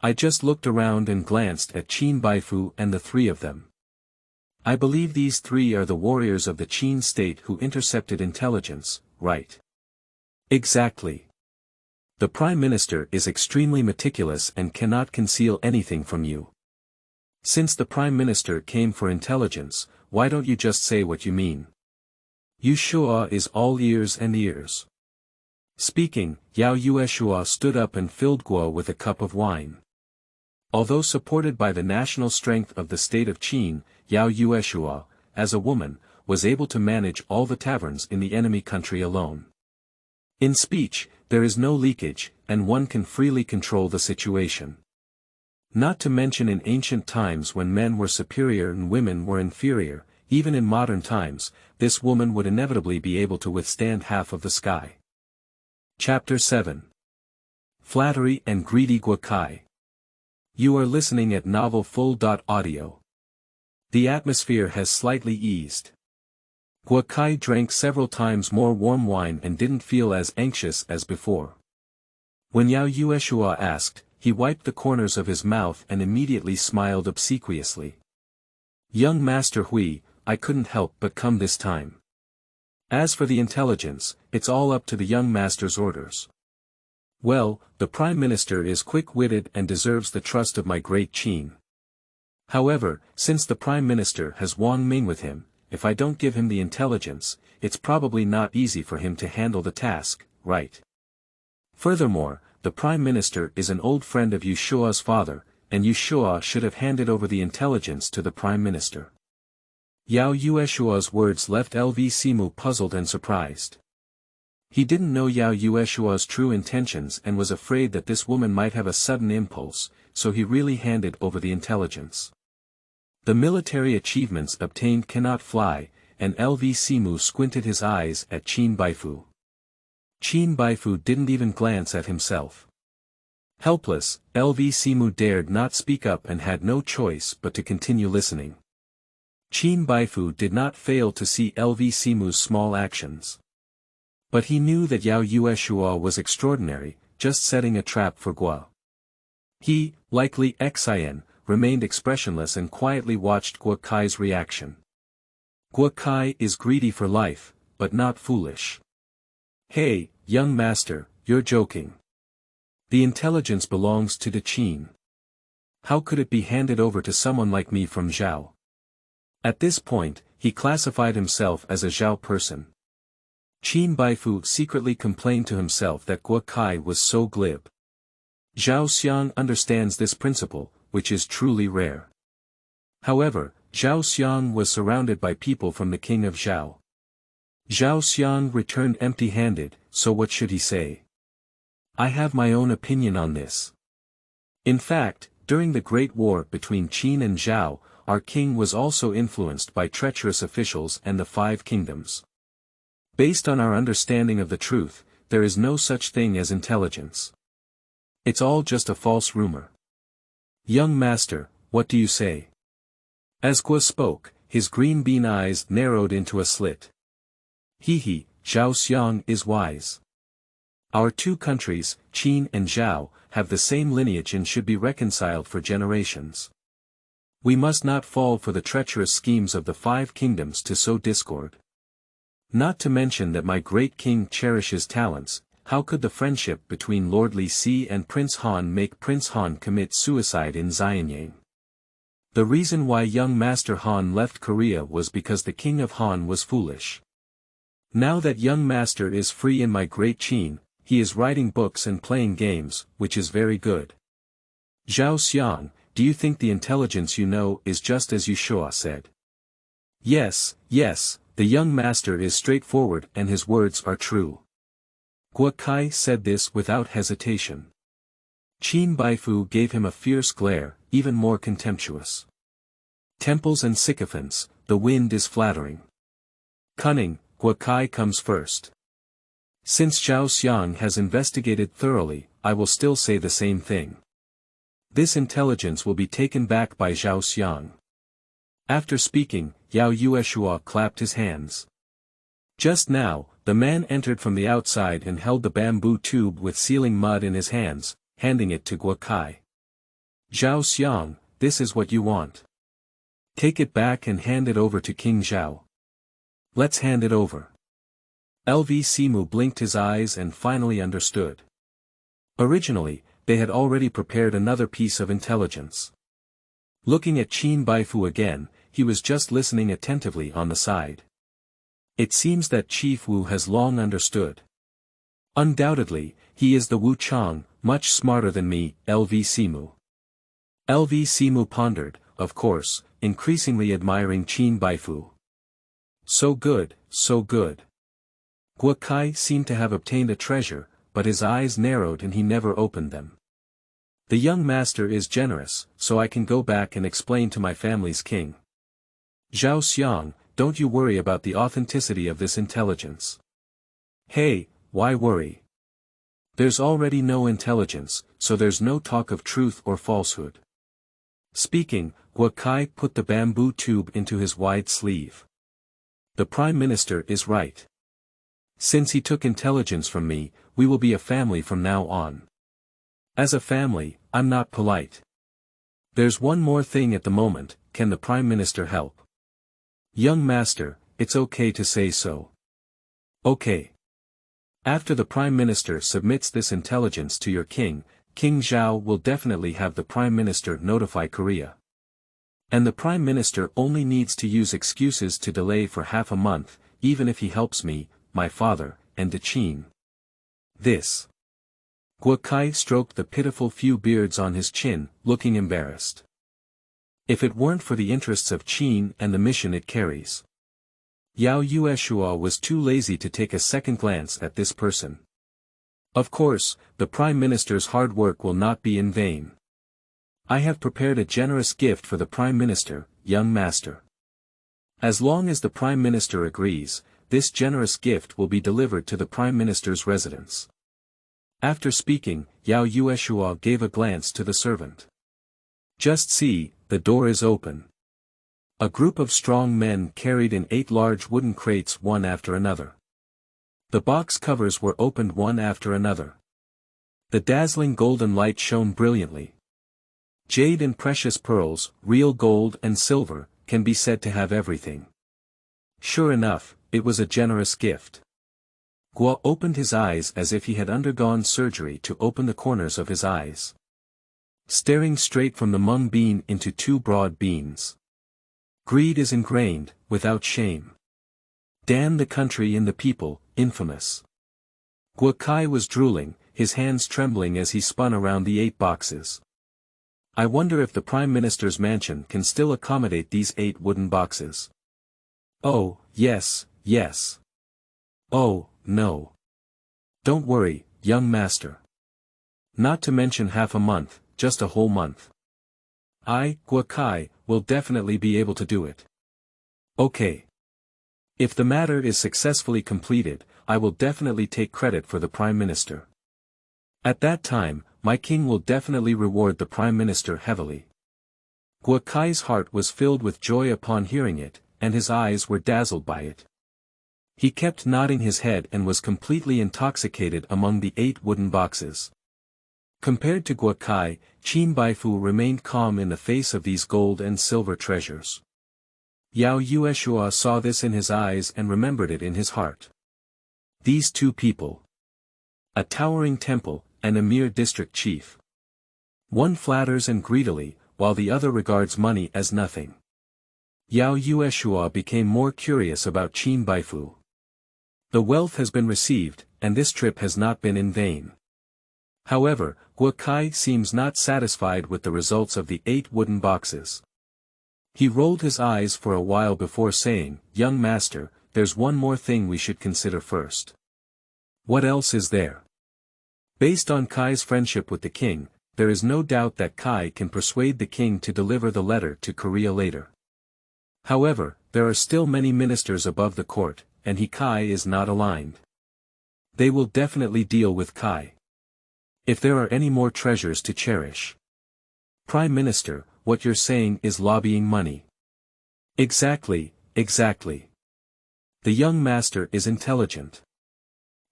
I just looked around and glanced at Qin Baifu and the three of them. I believe these three are the warriors of the Qin state who intercepted intelligence, right? Exactly. The Prime Minister is extremely meticulous and cannot conceal anything from you. Since the Prime Minister came for intelligence, why don't you just say what you mean? Yueshuo is all ears and ears. Speaking, Yao Yueshuo stood up and filled Guo with a cup of wine. Although supported by the national strength of the state of Qin, Yao Yueshuo, as a woman, was able to manage all the taverns in the enemy country alone. In speech, there is no leakage, and one can freely control the situation. Not to mention in ancient times when men were superior and women were inferior, even in modern times, this woman would inevitably be able to withstand half of the sky. Chapter 7. Flattery and Greedy Guo Kai. You are listening at novelfull.audio. The atmosphere has slightly eased. Guo Kai drank several times more warm wine and didn't feel as anxious as before. When Yao Yueshuo asked, he wiped the corners of his mouth and immediately smiled obsequiously. Young Master Hui, I couldn't help but come this time. As for the intelligence, it's all up to the young master's orders. Well, the Prime Minister is quick-witted and deserves the trust of my great Qin. However, since the Prime Minister has Wang Ming with him, if I don't give him the intelligence, it's probably not easy for him to handle the task, right? Furthermore, the Prime Minister is an old friend of Yueshuo's father, and Yueshuo should have handed over the intelligence to the Prime Minister. Yao Yueshuo's words left LV Simu puzzled and surprised. He didn't know Yao Yueshuo's true intentions and was afraid that this woman might have a sudden impulse, so he really handed over the intelligence. The military achievements obtained cannot fly, and LV Simu squinted his eyes at Qin Baifu. Qin Baifu didn't even glance at himself. Helpless, LV Simu dared not speak up and had no choice but to continue listening. Qin Baifu did not fail to see LV Simu's small actions. But he knew that Yao Yueshuo was extraordinary, just setting a trap for Guo. He, likely Xin, remained expressionless and quietly watched Guo Kai's reaction. Guo Kai is greedy for life, but not foolish. Hey, young master, you're joking. The intelligence belongs to the Qin. How could it be handed over to someone like me from Zhao? At this point, he classified himself as a Zhao person. Qin Baifu secretly complained to himself that Guo Kai was so glib. Zhao Xiang understands this principle, which is truly rare. However, Zhao Xiang was surrounded by people from the king of Zhao. Zhao Xiang returned empty-handed, so what should he say? I have my own opinion on this. In fact, during the Great War between Qin and Zhao, our king was also influenced by treacherous officials and the Five Kingdoms. Based on our understanding of the truth, there is no such thing as intelligence. It's all just a false rumor. Young master, what do you say? As Guo spoke, his green bean eyes narrowed into a slit. He, Zhao Xiang is wise. Our two countries, Qin and Zhao, have the same lineage and should be reconciled for generations. We must not fall for the treacherous schemes of the Five Kingdoms to sow discord. Not to mention that my great king cherishes talents. How could the friendship between Lord Li Si and Prince Han make Prince Han commit suicide in Xianyang? The reason why young Master Han left Korea was because the king of Han was foolish. Now that young master is free in my great Qin, he is writing books and playing games, which is very good. Zhao Xiang, do you think the intelligence you know is just as Yueshuo said? Yes, the young master is straightforward and his words are true. Guo Kai said this without hesitation. Qin Baifu gave him a fierce glare, even more contemptuous. Temples and sycophants, the wind is flattering. Cunning, Guo Kai comes first. Since Zhao Xiang has investigated thoroughly, I will still say the same thing. This intelligence will be taken back by Zhao Xiang. After speaking, Yao Yueshuo clapped his hands. Just now, the man entered from the outside and held the bamboo tube with sealing mud in his hands, handing it to Guo Kai. Zhao Xiang, this is what you want. Take it back and hand it over to King Zhao. Let's hand it over. LV Simu blinked his eyes and finally understood. Originally, they had already prepared another piece of intelligence. Looking at Qin Baifu again, he was just listening attentively on the side. It seems that Chief Wu has long understood. Undoubtedly, he is the Wu Chang, much smarter than me, LV Simu. LV Simu pondered, of course, increasingly admiring Qin Baifu. So good, so good. Guo Kai seemed to have obtained a treasure, but his eyes narrowed and he never opened them. The young master is generous, so I can go back and explain to my family's king. Zhao Xiang, don't you worry about the authenticity of this intelligence. Hey, why worry? There's already no intelligence, so there's no talk of truth or falsehood. Speaking, Guo Kai put the bamboo tube into his wide sleeve. The Prime Minister is right. Since he took intelligence from me, we will be a family from now on. As a family, I'm not polite. There's one more thing at the moment, can the Prime Minister help? Young master, it's okay to say so. Okay. After the Prime Minister submits this intelligence to your king, King Zhao will definitely have the Prime Minister notify Korea. And the Prime Minister only needs to use excuses to delay for half a month, even if he helps me, my father, and the Qin. This. Guo Kai stroked the pitiful few beards on his chin, looking embarrassed. If it weren't for the interests of Qin and the mission it carries. Yao Yueshuo was too lazy to take a second glance at this person. Of course, the Prime Minister's hard work will not be in vain. I have prepared a generous gift for the Prime Minister, young master. As long as the Prime Minister agrees, this generous gift will be delivered to the Prime Minister's residence. After speaking, Yao Yueshuo gave a glance to the servant. Just see, the door is open. A group of strong men carried in 8 large wooden crates one after another. The box covers were opened one after another. The dazzling golden light shone brilliantly. Jade and precious pearls, real gold and silver, can be said to have everything. Sure enough, it was a generous gift. Guo opened his eyes as if he had undergone surgery to open the corners of his eyes. Staring straight from the mung bean into 2 broad beans. Greed is ingrained, without shame. Damn the country and the people, infamous. Guo Kai was drooling, his hands trembling as he spun around the 8 boxes. I wonder if the Prime Minister's mansion can still accommodate these 8 wooden boxes. Oh, yes, yes. Oh, no. Don't worry, young master. Not to mention half a month, just a whole month. I, Guo Kai, will definitely be able to do it. Okay. If the matter is successfully completed, I will definitely take credit for the Prime Minister. At that time, my king will definitely reward the Prime Minister heavily. Guo Kai's heart was filled with joy upon hearing it, and his eyes were dazzled by it. He kept nodding his head and was completely intoxicated among the 8 wooden boxes. Compared to Guo Kai, Qin Baifu remained calm in the face of these gold and silver treasures. Yao Yueshuo saw this in his eyes and remembered it in his heart. These 2 people. A towering temple, and a mere district chief. One flatters and greedily, while the other regards money as nothing. Yao Yueshuo became more curious about Qin Baifu. The wealth has been received, and this trip has not been in vain. However, Guo Kai seems not satisfied with the results of the 8 wooden boxes. He rolled his eyes for a while before saying, young master, there's one more thing we should consider first. What else is there? Based on Kai's friendship with the king, there is no doubt that Kai can persuade the king to deliver the letter to Korea later. However, there are still many ministers above the court, and Kai is not aligned. They will definitely deal with Kai. If there are any more treasures to cherish. Prime Minister, what you're saying is lobbying money. Exactly, exactly. The young master is intelligent.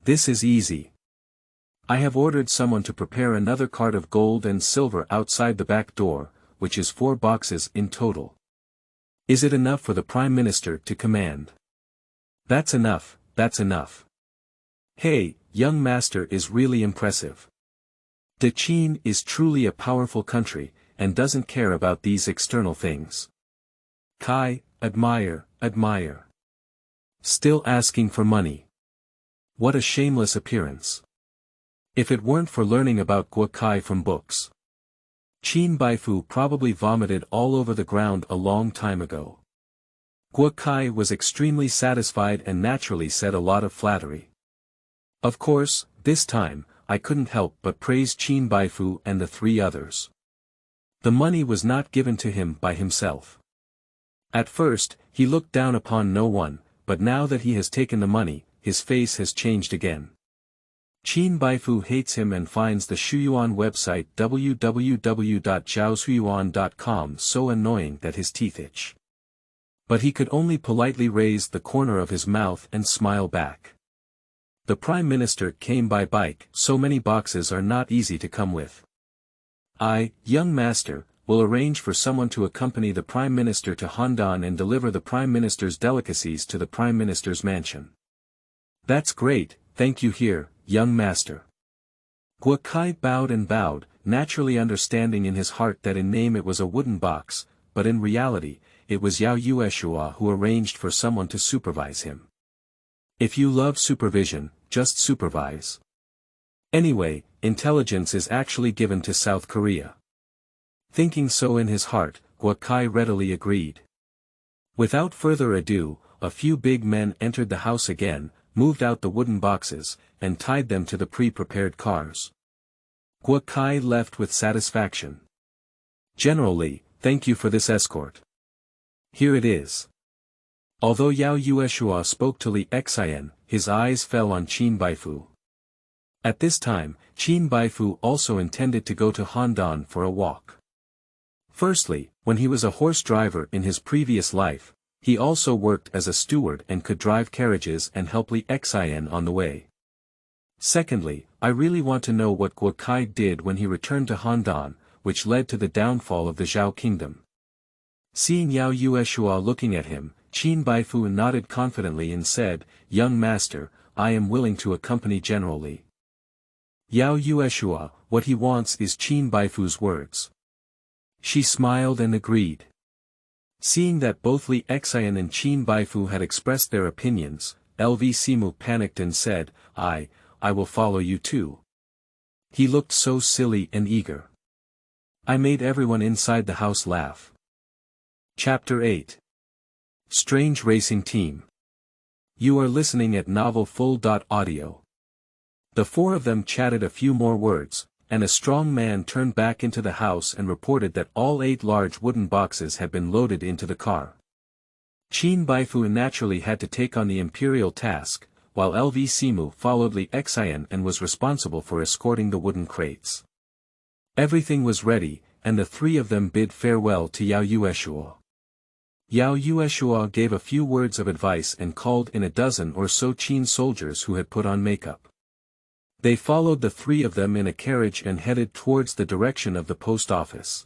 This is easy. I have ordered someone to prepare another cart of gold and silver outside the back door, which is 4 boxes in total. Is it enough for the Prime Minister to command? That's enough, that's enough. Hey, young master is really impressive. The Qin is truly a powerful country, and doesn't care about these external things. Kai, admire, admire. Still asking for money. What a shameless appearance. If it weren't for learning about Guo Kai from books. Qin Baifu probably vomited all over the ground a long time ago. Guo Kai was extremely satisfied and naturally said a lot of flattery. Of course, this time, I couldn't help but praise Qin Baifu and the 3 others. The money was not given to him by himself. At first, he looked down upon no one, but now that he has taken the money, his face has changed again. Qin Baifu hates him and finds the Shuyuan website www.zhaoshuyuan.com so annoying that his teeth itch. But he could only politely raise the corner of his mouth and smile back. The Prime Minister came by bike, so many boxes are not easy to come with. Young master, will arrange for someone to accompany the Prime Minister to Handan and deliver the Prime Minister's delicacies to the Prime Minister's mansion. That's great, thank you here, young master. Guo Kai bowed, naturally understanding in his heart that in name it was a wooden box, but in reality, it was Yao Yueshuo who arranged for someone to supervise him. If you love supervision, just supervise. Anyway, intelligence is actually given to South Korea. Thinking so in his heart, Guo Kai readily agreed. Without further ado, a few big men entered the house again, moved out the wooden boxes, and tied them to the pre-prepared cars. Guo Kai left with satisfaction. General Li, thank you for this escort. Here it is. Although Yao Yueshuo spoke to Li Xian, his eyes fell on Qin Baifu. At this time, Qin Baifu also intended to go to Handan for a walk. Firstly, when he was a horse driver in his previous life, he also worked as a steward and could drive carriages and help Li Xian on the way. Secondly, I really want to know what Guo Kai did when he returned to Handan, which led to the downfall of the Zhao kingdom. Seeing Yao Yueshuo looking at him, Qin Baifu nodded confidently and said, "Young master, I am willing to accompany General Li." Yao Yueshuo, what he wants is Qin Baifu's words. She smiled and agreed. Seeing that both Li Xian and Qin Baifu had expressed their opinions, LV Simu panicked and said, I will follow you too. He looked so silly and eager. I made everyone inside the house laugh. Chapter 8. Strange Racing Team. You are listening at novelfull.audio. The four of them chatted a few more words, and a strong man turned back into the house and reported that all 8 large wooden boxes had been loaded into the car. Qin Baifu naturally had to take on the imperial task, while LV Simu followed Li Xian and was responsible for escorting the wooden crates. Everything was ready, and the 3 of them bid farewell to Yao Yueshuo. Yao Yueshuo gave a few words of advice and called in a dozen or so Qin soldiers who had put on makeup. They followed the 3 of them in a carriage and headed towards the direction of the post office.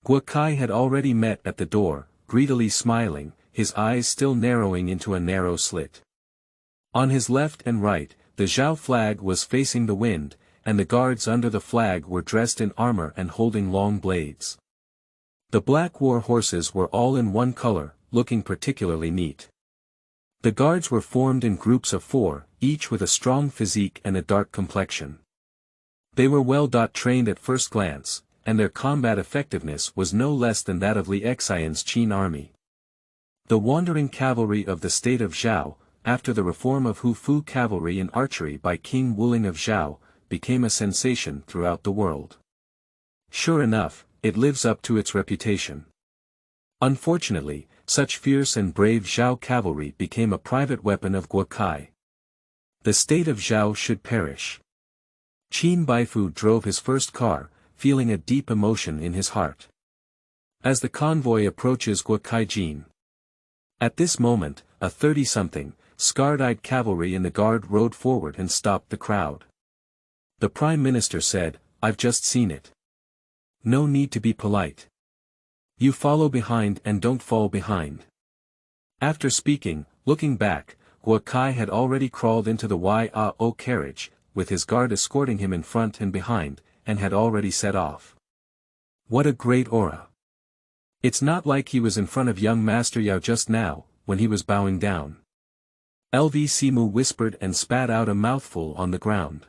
Guo Kai had already met at the door, greedily smiling, his eyes still narrowing into a narrow slit. On his left and right, the Zhao flag was facing the wind, and the guards under the flag were dressed in armor and holding long blades. The black war horses were all in one color, looking particularly neat. The guards were formed in groups of 4, each with a strong physique and a dark complexion. They were well trained at first glance, and their combat effectiveness was no less than that of Li Xian's Qin army. The wandering cavalry of the state of Zhao, after the reform of Hufu cavalry in archery by King Wuling of Zhao, became a sensation throughout the world. Sure enough, it lives up to its reputation. Unfortunately, such fierce and brave Zhao cavalry became a private weapon of Guo Kai. The state of Zhao should perish. Qin Baifu drove his first car, feeling a deep emotion in his heart. As the convoy approaches Guo Kai Jin. At this moment, a 30-something, scarred-eyed cavalry in the guard rode forward and stopped the crowd. The Prime Minister said, "I've just seen it. No need to be polite. You follow behind and don't fall behind." After speaking, looking back, Guo Kai had already crawled into the Yao carriage, with his guard escorting him in front and behind, and had already set off. What a great aura! It's not like he was in front of young Master Yao just now, when he was bowing down. LV Simu whispered and spat out a mouthful on the ground.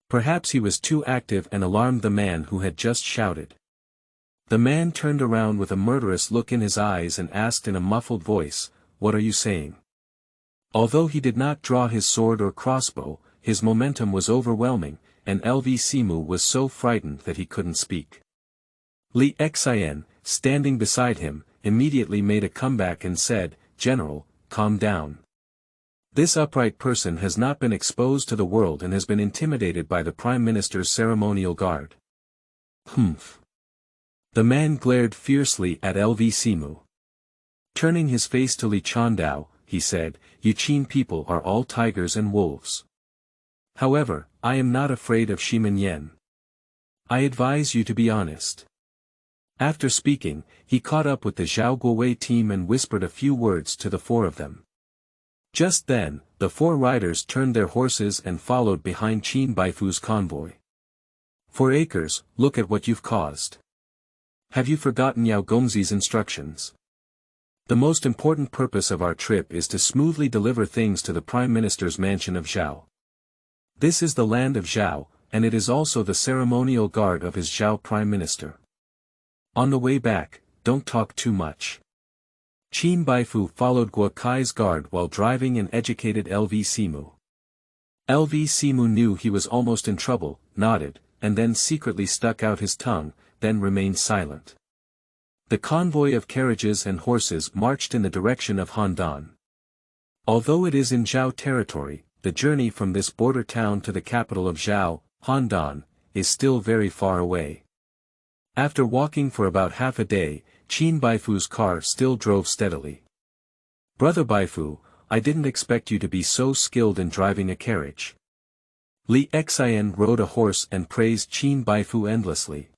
Perhaps he was too active and alarmed the man who had just shouted. The man turned around with a murderous look in his eyes and asked in a muffled voice, "What are you saying?" Although he did not draw his sword or crossbow, his momentum was overwhelming, and LV Simu was so frightened that he couldn't speak. Li Xian, standing beside him, immediately made a comeback and said, "General, calm down. This upright person has not been exposed to the world and has been intimidated by the Prime Minister's ceremonial guard." Humph. The man glared fiercely at LV Simu. Turning his face to Li Chandao, he said, "You Qin people are all tigers and wolves. However, I am not afraid of Minion. I advise you to be honest. After speaking, he caught up with the Zhao Guowei team and whispered a few words to the four of them. Just then, the four riders turned their horses and followed behind Qin Baifu's convoy. "For acres, look at what you've caused. Have you forgotten Yao Gongzi's instructions? The most important purpose of our trip is to smoothly deliver things to the Prime Minister's mansion of Zhao. This is the land of Zhao, and it is also the ceremonial guard of his Zhao Prime Minister. On the way back, don't talk too much." Qin Baifu followed Guo Kai's guard while driving an educated LV Simu. LV Simu knew he was almost in trouble, nodded, and then secretly stuck out his tongue, then remained silent. The convoy of carriages and horses marched in the direction of Handan. Although it is in Zhao territory, the journey from this border town to the capital of Zhao, Handan, is still very far away. After walking for about half a day, Qin Baifu's car still drove steadily. "Brother Baifu, I didn't expect you to be so skilled in driving a carriage." Li Xian rode a horse and praised Qin Baifu endlessly.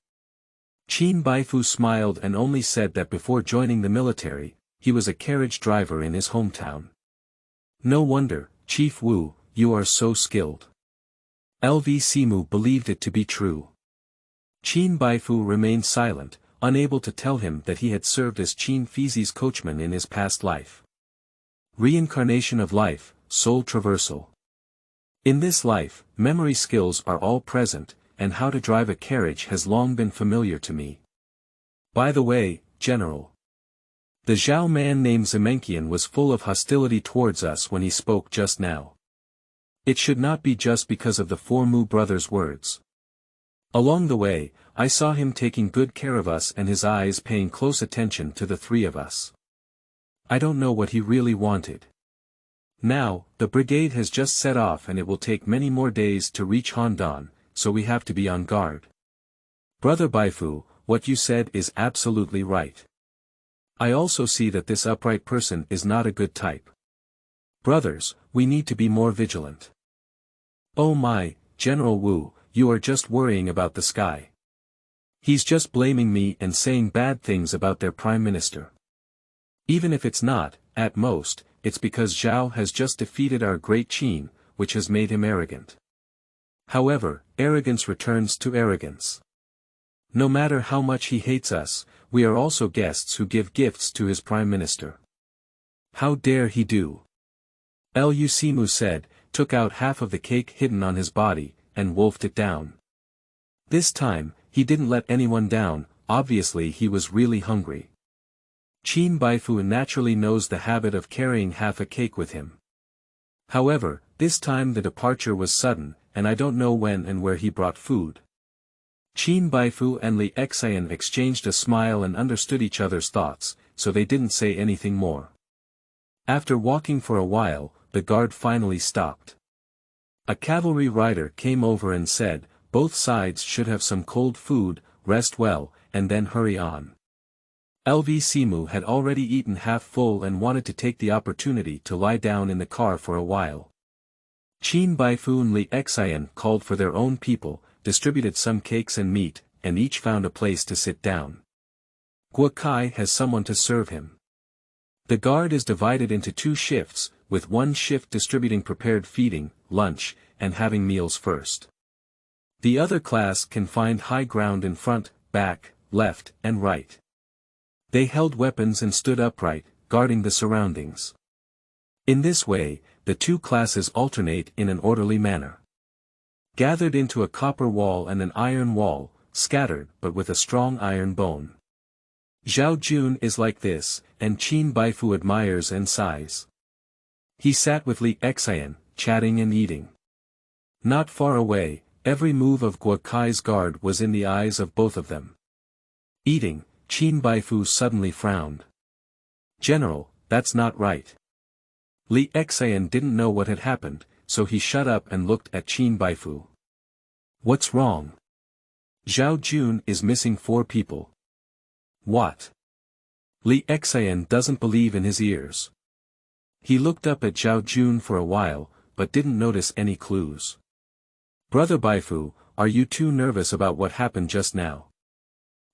Qin Baifu smiled and only said that before joining the military, he was a carriage driver in his hometown. "No wonder, Chief Wu, you are so skilled." LV Simu believed it to be true. Qin Baifu remained silent, unable to tell him that he had served as Qin Fizi's coachman in his past life. Reincarnation of life, soul traversal. In this life, memory skills are all present, and how to drive a carriage has long been familiar to me. By the way, General. The Zhao man named Zemenkian was full of hostility towards us when he spoke just now. It should not be just because of the four Mu brothers' words. Along the way, I saw him taking good care of us and his eyes paying close attention to the three of us. I don't know what he really wanted. Now, the brigade has just set off and it will take many more days to reach Handan, so we have to be on guard. Brother Baifu, what you said is absolutely right. I also see that this upright person is not a good type. Brothers, we need to be more vigilant. Oh my, General Wu, you are just worrying about the sky. He's just blaming me and saying bad things about their Prime Minister. Even if it's not, at most, it's because Zhao has just defeated our great Qin, which has made him arrogant. However, arrogance returns to arrogance. No matter how much he hates us, we are also guests who give gifts to his Prime Minister. How dare he do? Lu Simu said, took out half of the cake hidden on his body, and wolfed it down. This time, he didn't let anyone down, obviously he was really hungry. Qin Baifu naturally knows the habit of carrying half a cake with him. However, this time the departure was sudden, and I don't know when and where he brought food. Qin Baifu and Li Xian exchanged a smile and understood each other's thoughts, so they didn't say anything more. After walking for a while, the guard finally stopped. A cavalry rider came over and said, both sides should have some cold food, rest well, and then hurry on. LV Simu had already eaten half full and wanted to take the opportunity to lie down in the car for a while. Qin Baifu and Li Xian called for their own people, distributed some cakes and meat, and each found a place to sit down. Guo Kai has someone to serve him. The guard is divided into two shifts, with one shift distributing prepared feeding, lunch, and having meals first. The other class can find high ground in front, back, left, and right. They held weapons and stood upright, guarding the surroundings. In this way, the two classes alternate in an orderly manner. Gathered into a copper wall and an iron wall, scattered but with a strong iron bone. Zhao Jun is like this, and Qin Baifu admires and sighs. He sat with Li Xian, chatting and eating. Not far away, every move of Guo Kai's guard was in the eyes of both of them. Eating, Qin Baifu suddenly frowned. General, that's not right. Li Xian didn't know what had happened, so he shut up and looked at Qin Baifu. What's wrong? Zhao Jun is missing 4 people. What? Li Xian doesn't believe in his ears. He looked up at Zhao Jun for a while, but didn't notice any clues. Brother Baifu, are you too nervous about what happened just now?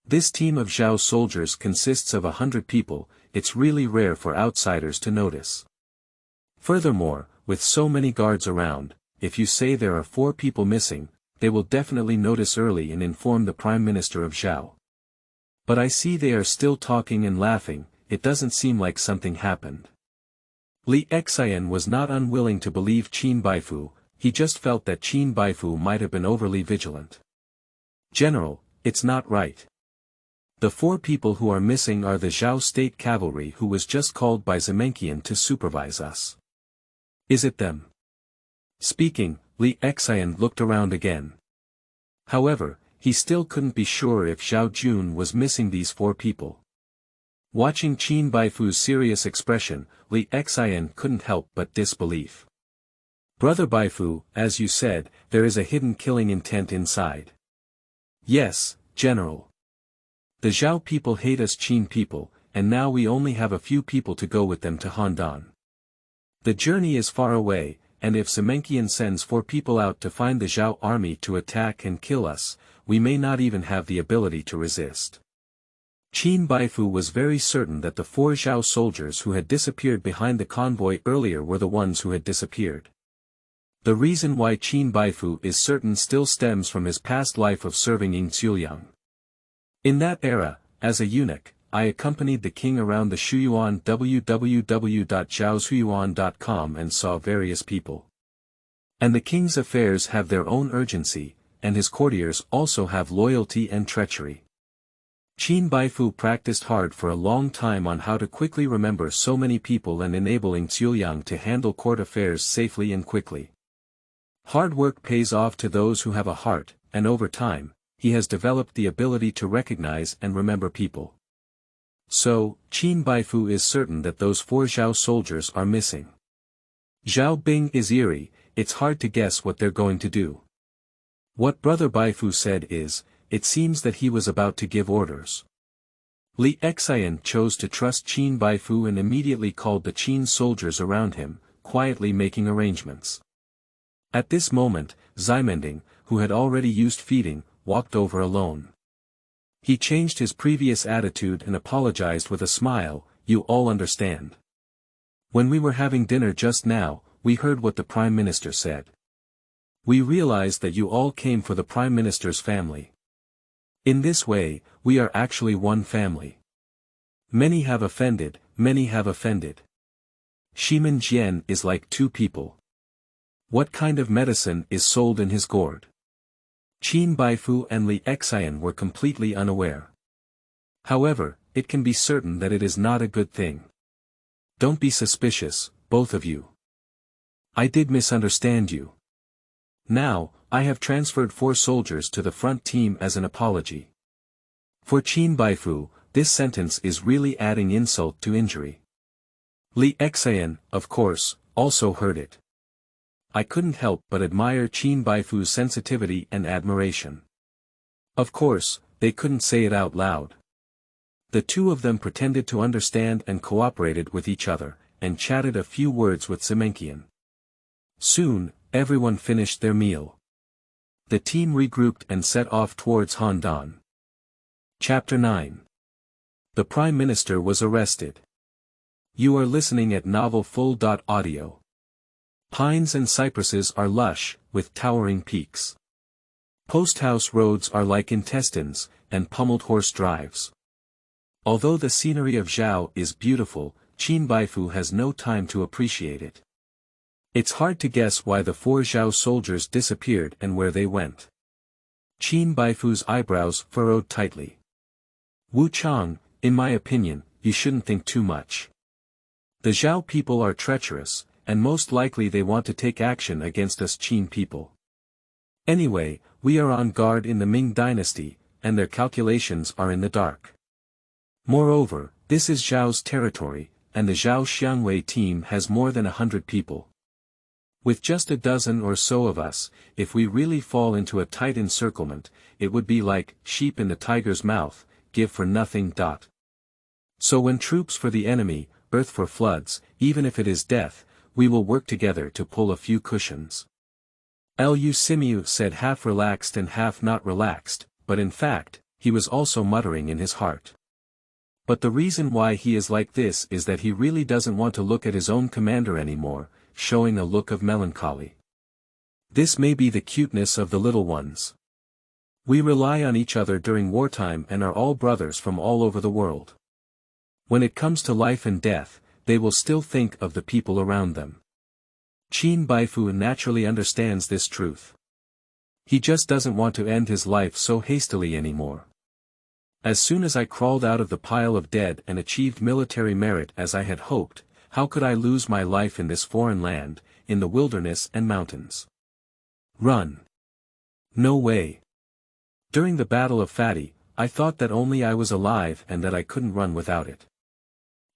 This team of Zhao soldiers consists of 100 people, it's really rare for outsiders to notice. Furthermore, with so many guards around, if you say there are 4 people missing, they will definitely notice early and inform the Prime Minister of Zhao. But I see they are still talking and laughing, it doesn't seem like something happened. Li Xian was not unwilling to believe Qin Baifu, he just felt that Qin Baifu might have been overly vigilant. General, it's not right. The 4 people who are missing are the Zhao state cavalry who was just called by Zemenkian to supervise us. Is it them? Speaking, Li Xian looked around again. However, he still couldn't be sure if Zhao Jun was missing these 4 people. Watching Qin Baifu's serious expression, Li Xian couldn't help but disbelief. Brother Baifu, as you said, there is a hidden killing intent inside. Yes, General. The Zhao people hate us Qin people, and now we only have a few people to go with them to Handan. The journey is far away, and if Zemenkian sends 4 people out to find the Zhao army to attack and kill us, we may not even have the ability to resist. Qin Baifu was very certain that the 4 Zhao soldiers who had disappeared behind the convoy earlier were the ones who had disappeared. The reason why Qin Baifu is certain still stems from his past life of serving in Xueliang. In that era, as a eunuch, I accompanied the king around the Shuyuan www.zhaoshuyuan.com and saw various people. And the king's affairs have their own urgency, and his courtiers also have loyalty and treachery. Qin Baifu practiced hard for a long time on how to quickly remember so many people and enabling Xueliang to handle court affairs safely and quickly. Hard work pays off to those who have a heart, and over time, he has developed the ability to recognize and remember people. So, Qin Baifu is certain that those 4 Zhao soldiers are missing. Zhao Bing is eerie, it's hard to guess what they're going to do. What Brother Baifu said is, it seems that he was about to give orders. Li Xian chose to trust Qin Baifu and immediately called the Qin soldiers around him, quietly making arrangements. At this moment, Zimending, who had already used feeding, walked over alone. He changed his previous attitude and apologized with a smile, you all understand. When we were having dinner just now, we heard what the Prime Minister said. We realized that you all came for the Prime Minister's family. In this way, we are actually one family. Many have offended, many have offended. Shimen Jian is like 2 people. What kind of medicine is sold in his gourd? Qin Baifu and Li Xian were completely unaware. However, it can be certain that it is not a good thing. Don't be suspicious, both of you. I did misunderstand you. Now, I have transferred 4 soldiers to the front team as an apology. For Qin Baifu, this sentence is really adding insult to injury. Li Xian, of course, also heard it. I couldn't help but admire Qin Baifu's sensitivity and admiration. Of course, they couldn't say it out loud. The 2 of them pretended to understand and cooperated with each other, and chatted a few words with Zemenkian. Soon, everyone finished their meal. The team regrouped and set off towards Handan. Chapter 9. The Prime Minister was arrested. You are listening at novelfull.audio. Pines and cypresses are lush, with towering peaks. Post-house roads are like intestines, and pummeled horse drives. Although the scenery of Zhao is beautiful, Qin Baifu has no time to appreciate it. It's hard to guess why the 4 Zhao soldiers disappeared and where they went. Qin Baifu's eyebrows furrowed tightly. Wu Chang, in my opinion, you shouldn't think too much. The Zhao people are treacherous, and most likely they want to take action against us Qin people. Anyway, we are on guard in the Ming dynasty, and their calculations are in the dark. Moreover, this is Zhao's territory, and the Zhao Xiangwei team has more than 100 people. With just a dozen or so of us, if we really fall into a tight encirclement, it would be like sheep in the tiger's mouth, give for nothing. So when troops for the enemy, earth for floods, even if it is death, we will work together to pull a few cushions. Lu Simiu said half relaxed and half not relaxed, but in fact, he was also muttering in his heart. But the reason why he is like this is that he really doesn't want to look at his own commander anymore, showing a look of melancholy. This may be the cuteness of the little ones. We rely on each other during wartime and are all brothers from all over the world. When it comes to life and death, they will still think of the people around them. Qin Baifu naturally understands this truth. He just doesn't want to end his life so hastily anymore. As soon as I crawled out of the pile of dead and achieved military merit as I had hoped, how could I lose my life in this foreign land, in the wilderness and mountains? Run. No way. During the Battle of Flattery, I thought that only I was alive and that I couldn't run without it.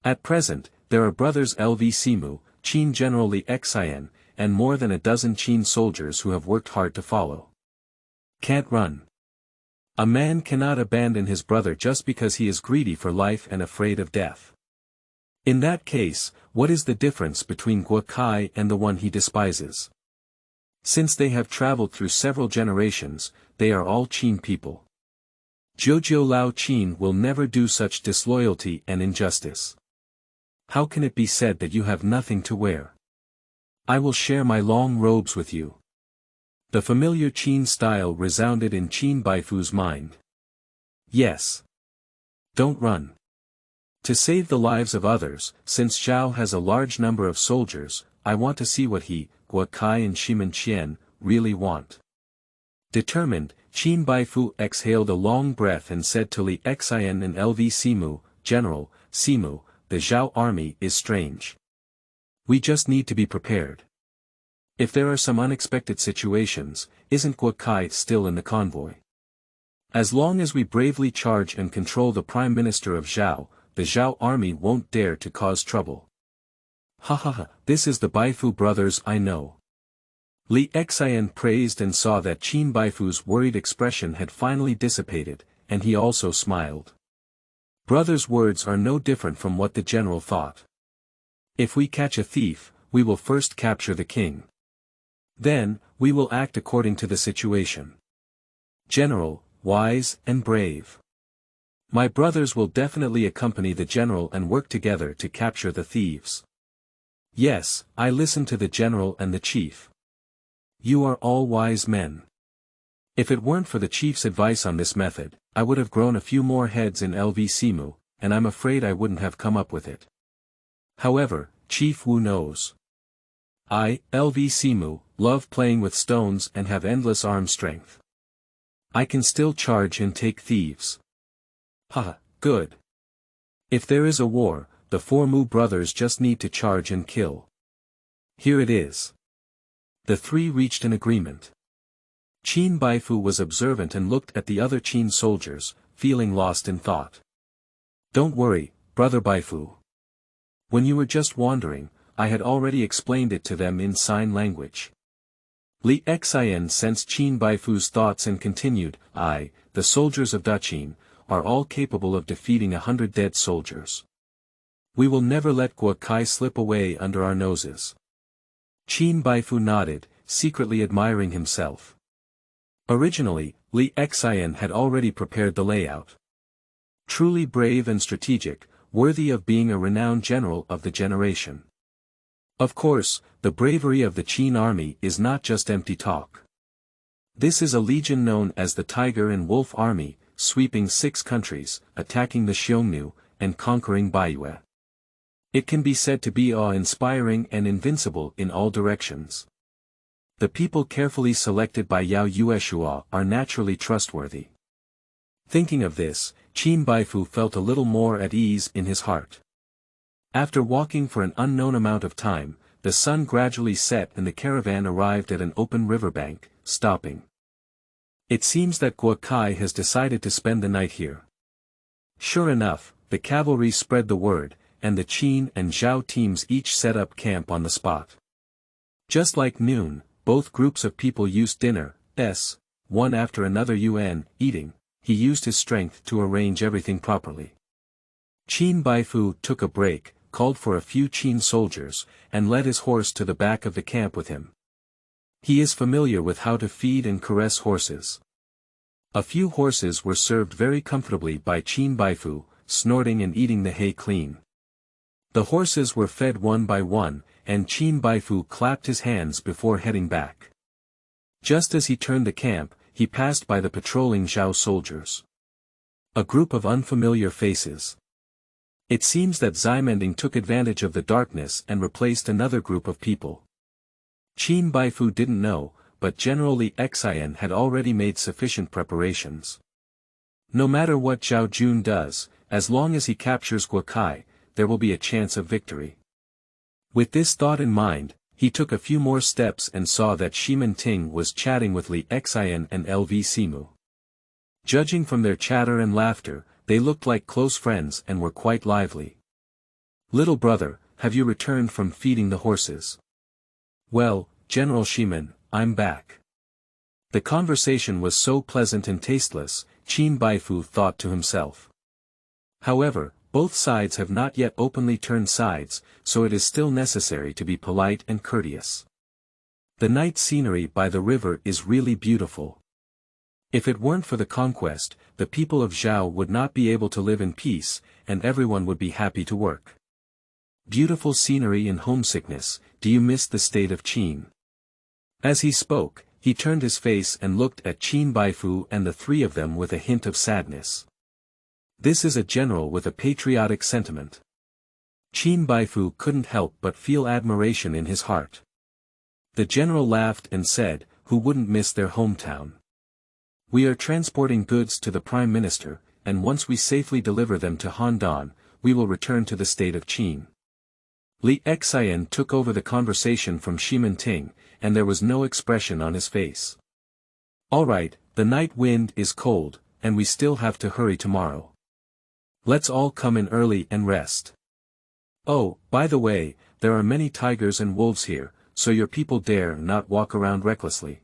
At present, there are brothers LV Simu, Qin General Li Xian, and more than a dozen Qin soldiers who have worked hard to follow. Can't run. A man cannot abandon his brother just because he is greedy for life and afraid of death. In that case, what is the difference between Guo Kai and the one he despises? Since they have traveled through several generations, they are all Qin people. Jojo Lao Qin will never do such disloyalty and injustice. How can it be said that you have nothing to wear? I will share my long robes with you. The familiar Qin style resounded in Qin Baifu's mind. Yes. Don't run. To save the lives of others, since Zhao has a large number of soldiers, I want to see what he, Guo Kai and Shimen Qian, really want. Determined, Qin Baifu exhaled a long breath and said to Li Xian and LV Simu, General, Simu, the Zhao army is strange. We just need to be prepared. If there are some unexpected situations, isn't Guo Kai still in the convoy? As long as we bravely charge and control the Prime Minister of Zhao, the Zhao army won't dare to cause trouble. Ha ha ha, this is the Baifu brothers I know. Li Xian praised and saw that Qin Baifu's worried expression had finally dissipated, and he also smiled. Brothers' words are no different from what the general thought. If we catch a thief, we will first capture the king. Then, we will act according to the situation. General, wise and brave. My brothers will definitely accompany the general and work together to capture the thieves. Yes, I listen to the general and the chief. You are all wise men. If it weren't for the chief's advice on this method, I would have grown a few more heads in LV Simu, and I'm afraid I wouldn't have come up with it. However, Chief Wu knows. I, LV Simu, love playing with stones and have endless arm strength. I can still charge and take thieves. Ha, good. If there is a war, the four Mu brothers just need to charge and kill. Here it is. The three reached an agreement. Qin Baifu was observant and looked at the other Qin soldiers, feeling lost in thought. Don't worry, brother Baifu. When you were just wandering, I had already explained it to them in sign language. Li Xian sensed Qin Baifu's thoughts and continued, the soldiers of Daqin, are all capable of defeating 100 dead soldiers. We will never let Guo Kai slip away under our noses. Qin Baifu nodded, secretly admiring himself. Originally, Li Xian had already prepared the layout. Truly brave and strategic, worthy of being a renowned general of the generation. Of course, the bravery of the Qin army is not just empty talk. This is a legion known as the Tiger and Wolf Army, sweeping 6 countries, attacking the Xiongnu, and conquering Baiyue. It can be said to be awe-inspiring and invincible in all directions. The people carefully selected by Yao Yueshuo are naturally trustworthy. Thinking of this, Qin Baifu felt a little more at ease in his heart. After walking for an unknown amount of time, the sun gradually set and the caravan arrived at an open riverbank, stopping. It seems that Guo Kai has decided to spend the night here. Sure enough, the cavalry spread the word, and the Qin and Zhao teams each set up camp on the spot. Just like noon, both groups of people used dinner, one after another eating, he used his strength to arrange everything properly. Qin Baifu took a break, called for a few Qin soldiers, and led his horse to the back of the camp with him. He is familiar with how to feed and caress horses. A few horses were served very comfortably by Qin Baifu, snorting and eating the hay clean. The horses were fed one by one, and Qin Baifu clapped his hands before heading back. Just as he turned the camp, he passed by the patrolling Zhao soldiers. A group of unfamiliar faces. It seems that Ximending took advantage of the darkness and replaced another group of people. Qin Baifu didn't know, but General Li Xian had already made sufficient preparations. No matter what Zhao Jun does, as long as he captures Guokai, there will be a chance of victory. With this thought in mind, he took a few more steps and saw that Ximending was chatting with Li Xian and LV Simu. Judging from their chatter and laughter, they looked like close friends and were quite lively. "Little brother, have you returned from feeding the horses?" "Well, General Ximen, I'm back." The conversation was so pleasant and tasteless, Qin Baifu thought to himself. However, both sides have not yet openly turned sides, so it is still necessary to be polite and courteous. The night scenery by the river is really beautiful. If it weren't for the conquest, the people of Zhao would not be able to live in peace, and everyone would be happy to work. Beautiful scenery and homesickness, do you miss the state of Qin? As he spoke, he turned his face and looked at Qin Baifu and the three of them with a hint of sadness. This is a general with a patriotic sentiment. Qin Baifu couldn't help but feel admiration in his heart. The general laughed and said, "Who wouldn't miss their hometown? We are transporting goods to the Prime Minister, and once we safely deliver them to Handan, we will return to the state of Qin." Li Xian took over the conversation from Ximending, and there was no expression on his face. "All right, the night wind is cold, and we still have to hurry tomorrow. Let's all come in early and rest. Oh, by the way, there are many tigers and wolves here, so your people dare not walk around recklessly."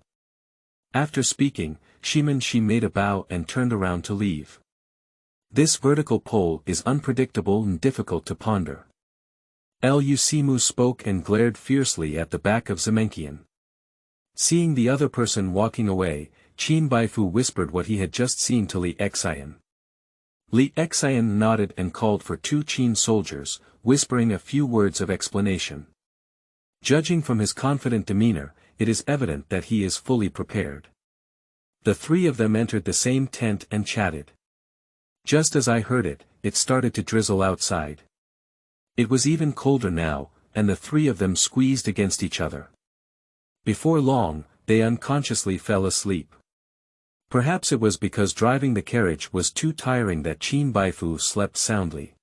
After speaking, Ximenshi made a bow and turned around to leave. This vertical pole is unpredictable and difficult to ponder. Lu Simu spoke and glared fiercely at the back of Zemenkian. Seeing the other person walking away, Qin Baifu whispered what he had just seen to Li Xian. Li Xian nodded and called for two Qin soldiers, whispering a few words of explanation. Judging from his confident demeanor, it is evident that he is fully prepared. The three of them entered the same tent and chatted. Just as I heard it, it started to drizzle outside. It was even colder now, and the three of them squeezed against each other. Before long, they unconsciously fell asleep. Perhaps it was because driving the carriage was too tiring that Qin Baifu slept soundly.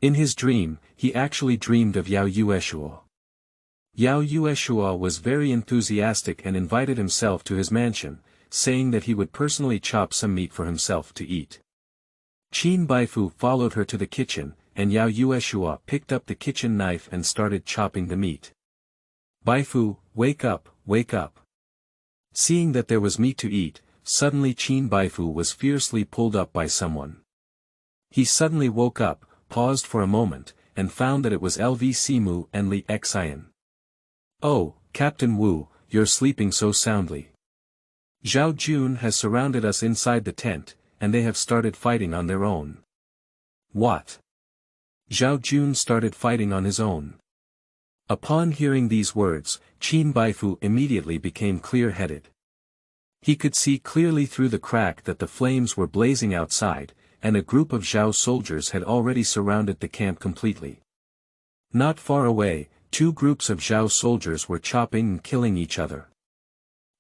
In his dream, he actually dreamed of Yao Yueshuo. Yao Yueshuo was very enthusiastic and invited himself to his mansion, saying that he would personally chop some meat for himself to eat. Qin Baifu followed her to the kitchen, and Yao Yueshuo picked up the kitchen knife and started chopping the meat. "Baifu, wake up, wake up." Seeing that there was meat to eat, suddenly Qin Baifu was fiercely pulled up by someone. He suddenly woke up, paused for a moment, and found that it was LV Simu and Li Xian. "Oh, Captain Wu, you're sleeping so soundly. Zhao Jun has surrounded us inside the tent, and they have started fighting on their own." "What? Zhao Jun started fighting on his own?" Upon hearing these words, Qin Baifu immediately became clear-headed. He could see clearly through the crack that the flames were blazing outside, and a group of Zhao soldiers had already surrounded the camp completely. Not far away, two groups of Zhao soldiers were chopping and killing each other.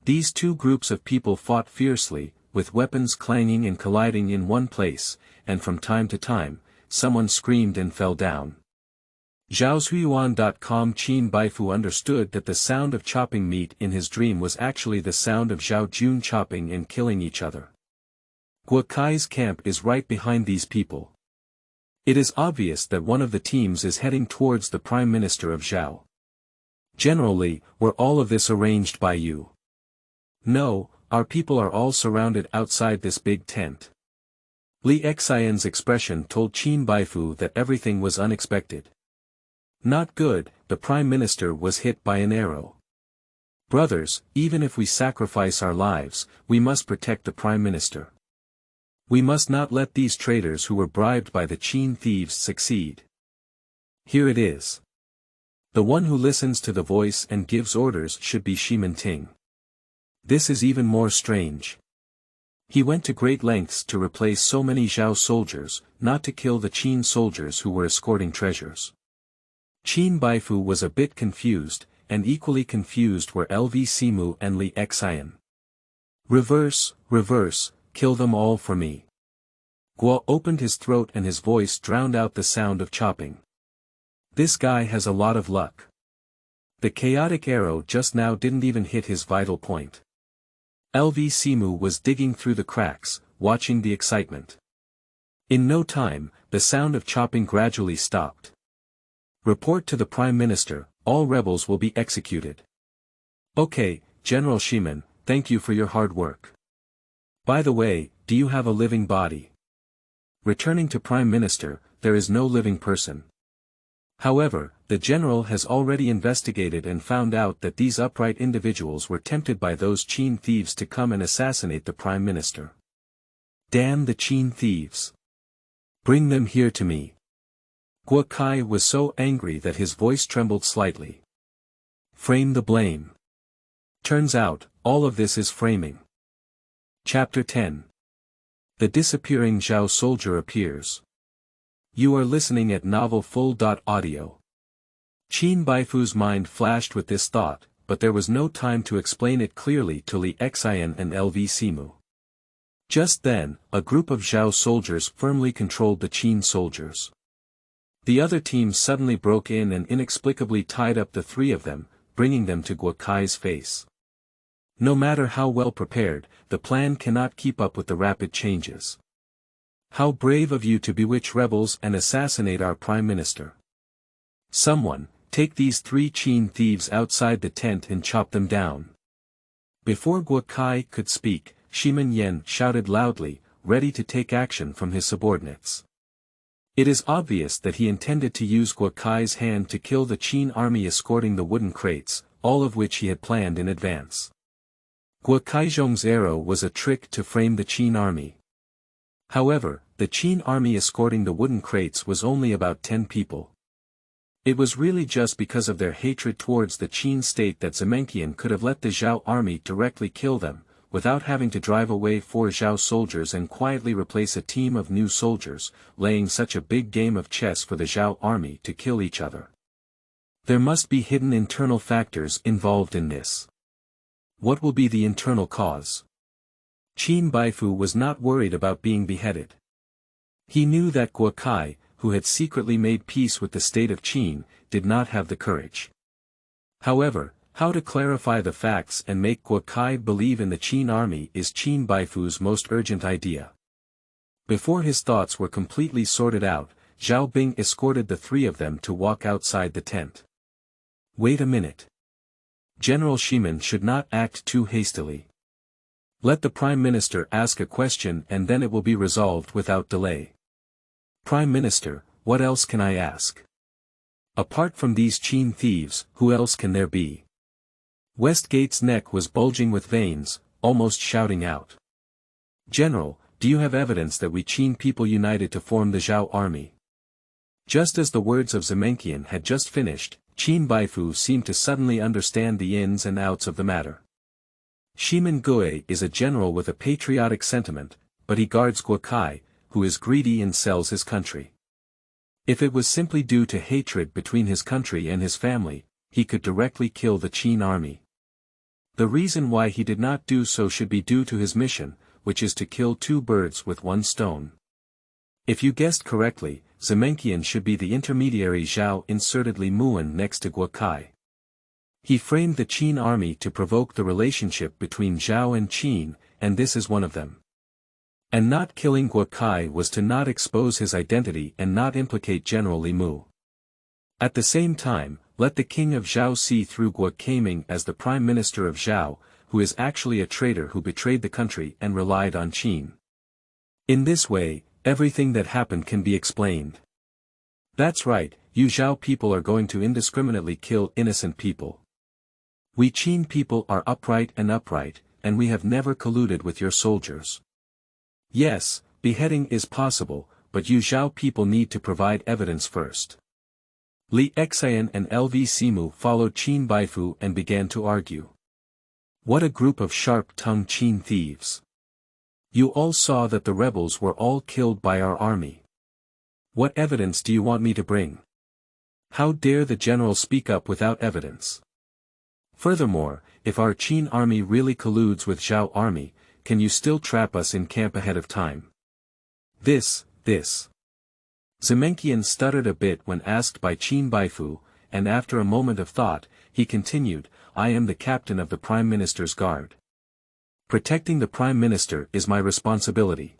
These two groups of people fought fiercely, with weapons clanging and colliding in one place, and from time to time, someone screamed and fell down. Zhaoshuyuan.com Qin Baifu understood that the sound of chopping meat in his dream was actually the sound of Zhao Jun chopping and killing each other. Guokai's camp is right behind these people. It is obvious that one of the teams is heading towards the Prime Minister of Zhao. "Generally, were all of this arranged by you?" "No, our people are all surrounded outside this big tent." Li Xian's expression told Qin Baifu that everything was unexpected. Not good, the Prime Minister was hit by an arrow. Brothers, even if we sacrifice our lives, we must protect the Prime Minister. We must not let these traitors who were bribed by the Qin thieves succeed. Here it is. The one who listens to the voice and gives orders should be Shimin Ting. This is even more strange. He went to great lengths to replace so many Zhao soldiers, not to kill the Qin soldiers who were escorting treasures. Qin Baifu was a bit confused, and equally confused were LV Simu and Li Xian. Reverse, kill them all for me. Guo opened his throat and his voice drowned out the sound of chopping. This guy has a lot of luck. The chaotic arrow just now didn't even hit his vital point. LV Simu was digging through the cracks, watching the excitement. In no time, the sound of chopping gradually stopped. Report to the Prime Minister, all rebels will be executed. Okay, General Shimin, thank you for your hard work. By the way, do you have a living body? Returning to Prime Minister, there is no living person. However, the general has already investigated and found out that these upright individuals were tempted by those Qin thieves to come and assassinate the Prime Minister. Damn the Qin thieves. Bring them here to me. Guo Kai was so angry that his voice trembled slightly. Frame the blame. Turns out, all of this is framing. Chapter 10. The disappearing Zhao soldier appears. You are listening at Novel Full.audio. Qin Baifu's mind flashed with this thought, but there was no time to explain it clearly to Li Xian and LV Simu. Just then, a group of Zhao soldiers firmly controlled the Qin soldiers. The other team suddenly broke in and inexplicably tied up the three of them, bringing them to Guo Kai's face. No matter how well prepared, the plan cannot keep up with the rapid changes. How brave of you to bewitch rebels and assassinate our Prime Minister. Someone, take these three Qin thieves outside the tent and chop them down. Before Guo Kai could speak, Shimin Yan shouted loudly, ready to take action from his subordinates. It is obvious that he intended to use Guo Kai's hand to kill the Qin army escorting the wooden crates, all of which he had planned in advance. Guo Kaizhong's arrow was a trick to frame the Qin army. However, the Qin army escorting the wooden crates was only about 10 people. It was really just because of their hatred towards the Qin state that Zemenkian could have let the Zhao army directly kill them, without having to drive away 4 Zhao soldiers and quietly replace a team of new soldiers, laying such a big game of chess for the Zhao army to kill each other. There must be hidden internal factors involved in this. What will be the internal cause? Qin Baifu was not worried about being beheaded. He knew that Guo Kai, who had secretly made peace with the state of Qin, did not have the courage. However, how to clarify the facts and make Guo Kai believe in the Qin army is Qin Baifu's most urgent idea. Before his thoughts were completely sorted out, Zhao Bing escorted the three of them to walk outside the tent. Wait a minute. General Shimin should not act too hastily. Let the Prime Minister ask a question and then it will be resolved without delay. Prime Minister, what else can I ask? Apart from these Qin thieves, who else can there be? Westgate's neck was bulging with veins, almost shouting out. General, do you have evidence that we Qin people united to form the Zhao army? Just as the words of Zemenkian had just finished, Qin Baifu seemed to suddenly understand the ins and outs of the matter. Shimin Gue is a general with a patriotic sentiment, but he guards Guo Kai, who is greedy and sells his country. If it was simply due to hatred between his country and his family, he could directly kill the Qin army. The reason why he did not do so should be due to his mission, which is to kill 2 birds with 1 stone. If you guessed correctly, Zemenkian should be the intermediary Zhao inserted Li Muan next to Guo Kai. He framed the Qin army to provoke the relationship between Zhao and Qin, and this is one of them. And not killing Guo Kai was to not expose his identity and not implicate General Li Mu. At the same time, let the king of Zhao see through Guo Kaiming as the prime minister of Zhao, who is actually a traitor who betrayed the country and relied on Qin. In this way, everything that happened can be explained. That's right, you Zhao people are going to indiscriminately kill innocent people. We Qin people are upright, and we have never colluded with your soldiers. Yes, beheading is possible, but you Zhao people need to provide evidence first. Li Xian and Lv Simu followed Qin Baifu and began to argue. What a group of sharp-tongued Qin thieves. You all saw that the rebels were all killed by our army. What evidence do you want me to bring? How dare the general speak up without evidence? Furthermore, if our Qin army really colludes with Zhao army, can you still trap us in camp ahead of time? This. Zemenkian stuttered a bit when asked by Qin Baifu, and after a moment of thought, he continued, I am the captain of the Prime Minister's guard. Protecting the Prime Minister is my responsibility.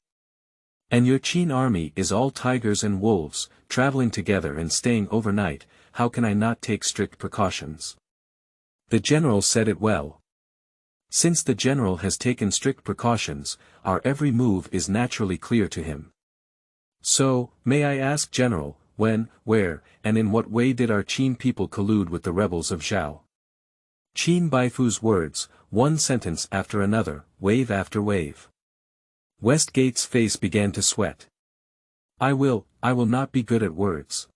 And your Qin army is all tigers and wolves, traveling together and staying overnight, how can I not take strict precautions? The general said it well. Since the general has taken strict precautions, our every move is naturally clear to him. So, may I ask General, when, where, and in what way did our Qin people collude with the rebels of Zhao? Qin Baifu's words, one sentence after another, wave after wave. Westgate's face began to sweat. I will not be good at words.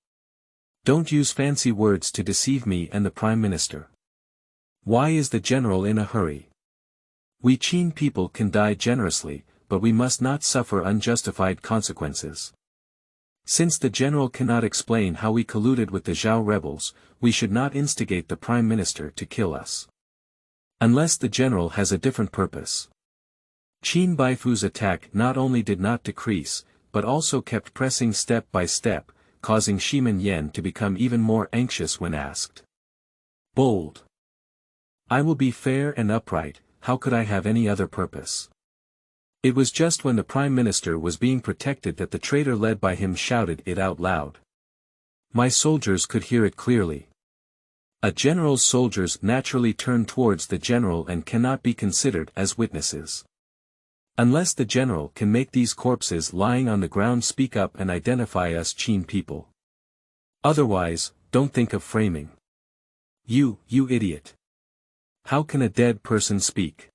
Don't use fancy words to deceive me and the Prime Minister. Why is the general in a hurry? We Qin people can die generously, but we must not suffer unjustified consequences. Since the general cannot explain how we colluded with the Zhao rebels, we should not instigate the Prime Minister to kill us. Unless the general has a different purpose. Qin Baifu's attack not only did not decrease, but also kept pressing step by step, causing Shimin Yan to become even more anxious when asked. Bold. I will be fair and upright, how could I have any other purpose? It was just when the Prime Minister was being protected that the traitor led by him shouted it out loud. My soldiers could hear it clearly. A general's soldiers naturally turn towards the general and cannot be considered as witnesses. Unless the general can make these corpses lying on the ground speak up and identify us Qin people. Otherwise, don't think of framing. You idiot. How can a dead person speak?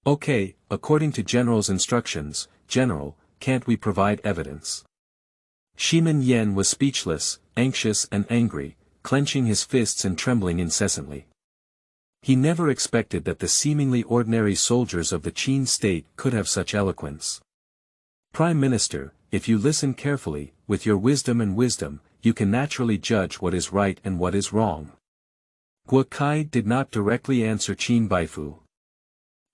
Okay, according to General's instructions, General, can't we provide evidence? Shimin Yan was speechless, anxious and angry, clenching his fists and trembling incessantly. He never expected that the seemingly ordinary soldiers of the Qin state could have such eloquence. Prime Minister, if you listen carefully, with your wisdom, you can naturally judge what is right and what is wrong. Guo Kai did not directly answer Qin Baifu.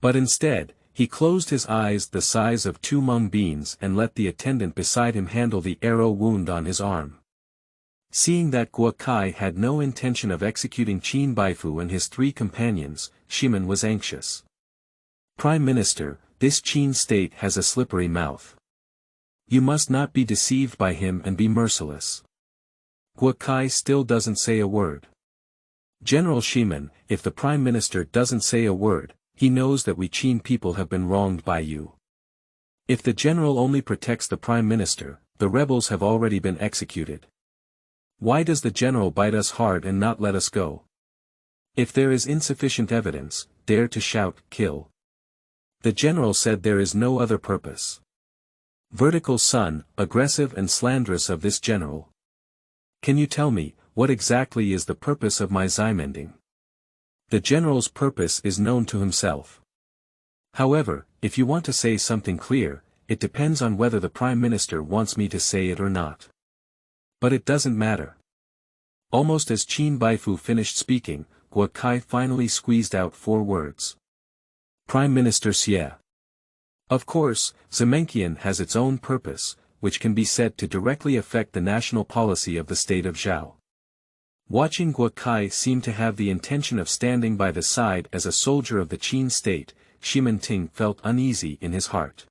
But instead, he closed his eyes the size of 2 mung beans and let the attendant beside him handle the arrow wound on his arm. Seeing that Guo Kai had no intention of executing Qin Baifu and his 3 companions, Shimin was anxious. Prime Minister, this Qin state has a slippery mouth. You must not be deceived by him and be merciless. Guo Kai still doesn't say a word. General Shimin, if the Prime Minister doesn't say a word, he knows that we Qin people have been wronged by you. If the general only protects the Prime Minister, the rebels have already been executed. Why does the general bite us hard and not let us go? If there is insufficient evidence, dare to shout, kill. The general said there is no other purpose. Vertical son, aggressive and slanderous of this general. Can you tell me, what exactly is the purpose of my Zimending? The general's purpose is known to himself. However, if you want to say something clear, it depends on whether the Prime Minister wants me to say it or not. But it doesn't matter. Almost as Qin Baifu finished speaking, Guo Kai finally squeezed out 4 words. Prime Minister Xie. Of course, Zemenkian has its own purpose, which can be said to directly affect the national policy of the state of Zhao. Watching Guo Kai seem to have the intention of standing by the side as a soldier of the Qin state, Shimin Ting felt uneasy in his heart.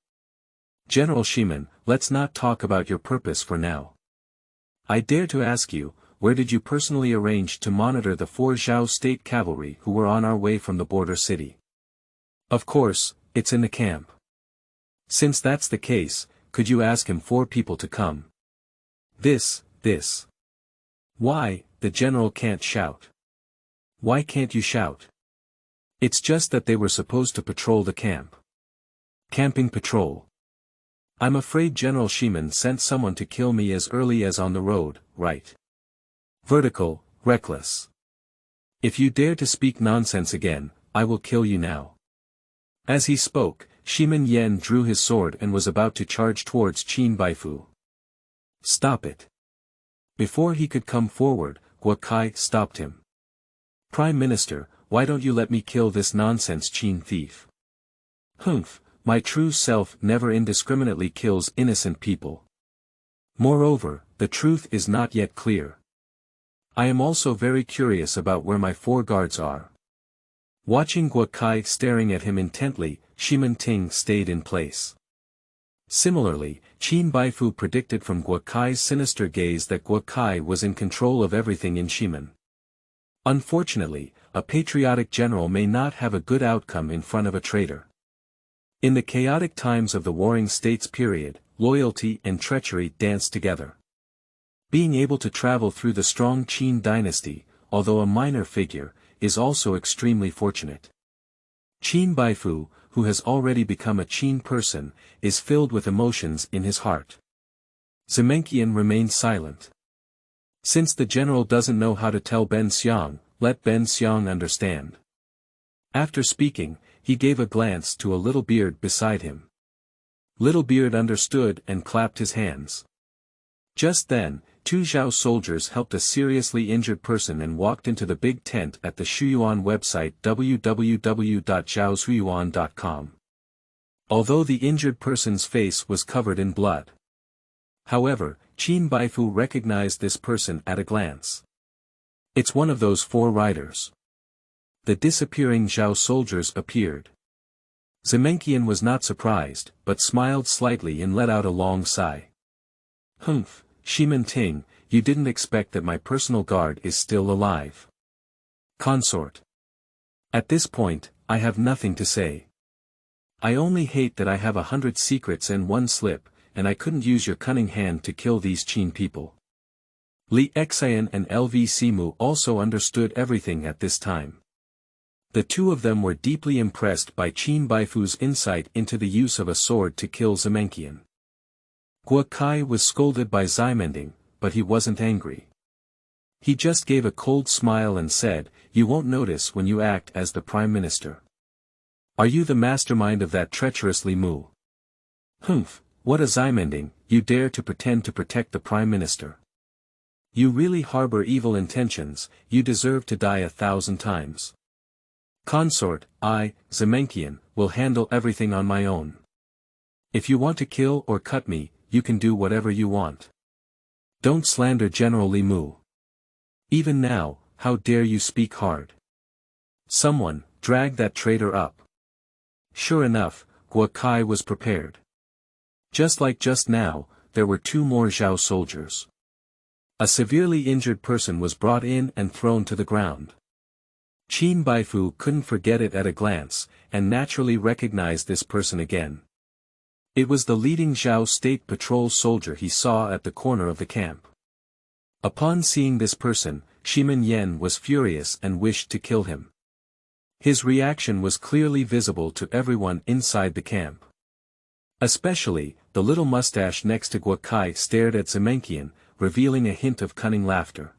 General Shimin, let's not talk about your purpose for now. I dare to ask you, where did you personally arrange to monitor the 4 Zhao state cavalry who were on our way from the border city? Of course, it's in the camp. Since that's the case, could you ask him 4 people to come? This. Why, the general can't shout. Why can't you shout? It's just that they were supposed to patrol the camp. Camping patrol. I'm afraid General Shiman sent someone to kill me as early as on the road, right? Vertical, reckless. If you dare to speak nonsense again, I will kill you now. As he spoke, Shiman Yan drew his sword and was about to charge towards Qin Baifu. Stop it. Before he could come forward, Guo Kai stopped him. Prime Minister, why don't you let me kill this nonsense Qin thief? Humph, my true self never indiscriminately kills innocent people. Moreover, the truth is not yet clear. I am also very curious about where my 4 guards are. Watching Guo Kai staring at him intently, Shiman Ting stayed in place. Similarly, Qin Baifu predicted from Guo Kai's sinister gaze that Guo Kai was in control of everything in Shiman. Unfortunately, a patriotic general may not have a good outcome in front of a traitor. In the chaotic times of the Warring States period, loyalty and treachery danced together. Being able to travel through the strong Qin dynasty, although a minor figure, is also extremely fortunate. Qin Baifu, who has already become a Qin person, is filled with emotions in his heart. Zemenkian remained silent. Since the general doesn't know how to tell Ben Xiang, let Ben Xiang understand. After speaking, he gave a glance to a little beard beside him. Little beard understood and clapped his hands. Just then, 2 Zhao soldiers helped a seriously injured person and walked into the big tent at the Shuyuan website www.zhaoshuyuan.com. Although the injured person's face was covered in blood. However, Qin Baifu recognized this person at a glance. It's one of those 4 riders. The disappearing Zhao soldiers appeared. Zemenkian was not surprised, but smiled slightly and let out a long sigh. Humph, Shiman Ting, you didn't expect that my personal guard is still alive. Consort. At this point, I have nothing to say. I only hate that I have 100 secrets and 1 slip, and I couldn't use your cunning hand to kill these Qin people. Li Xian and LV Simu also understood everything at this time. The 2 of them were deeply impressed by Qin Baifu's insight into the use of a sword to kill Zemenkian. Guo Kai was scolded by Zimending, but he wasn't angry. He just gave a cold smile and said, "You won't notice when you act as the Prime Minister. Are you the mastermind of that treacherous Li Mu? Humph, what a Zimending, you dare to pretend to protect the Prime Minister. You really harbor evil intentions, you deserve to die 1,000 times. Consort, I, Zemenkian, will handle everything on my own. If you want to kill or cut me, you can do whatever you want. Don't slander General Li Mu. Even now, how dare you speak hard? Someone, drag that traitor up." Sure enough, Guo Kai was prepared. Just like just now, there were 2 more Zhao soldiers. A severely injured person was brought in and thrown to the ground. Qin Baifu couldn't forget it at a glance, and naturally recognized this person again. It was the leading Zhao State Patrol soldier he saw at the corner of the camp. Upon seeing this person, Shiman Yan was furious and wished to kill him. His reaction was clearly visible to everyone inside the camp. Especially, the little mustache next to Guo Kai stared at Zemenkian, revealing a hint of cunning laughter.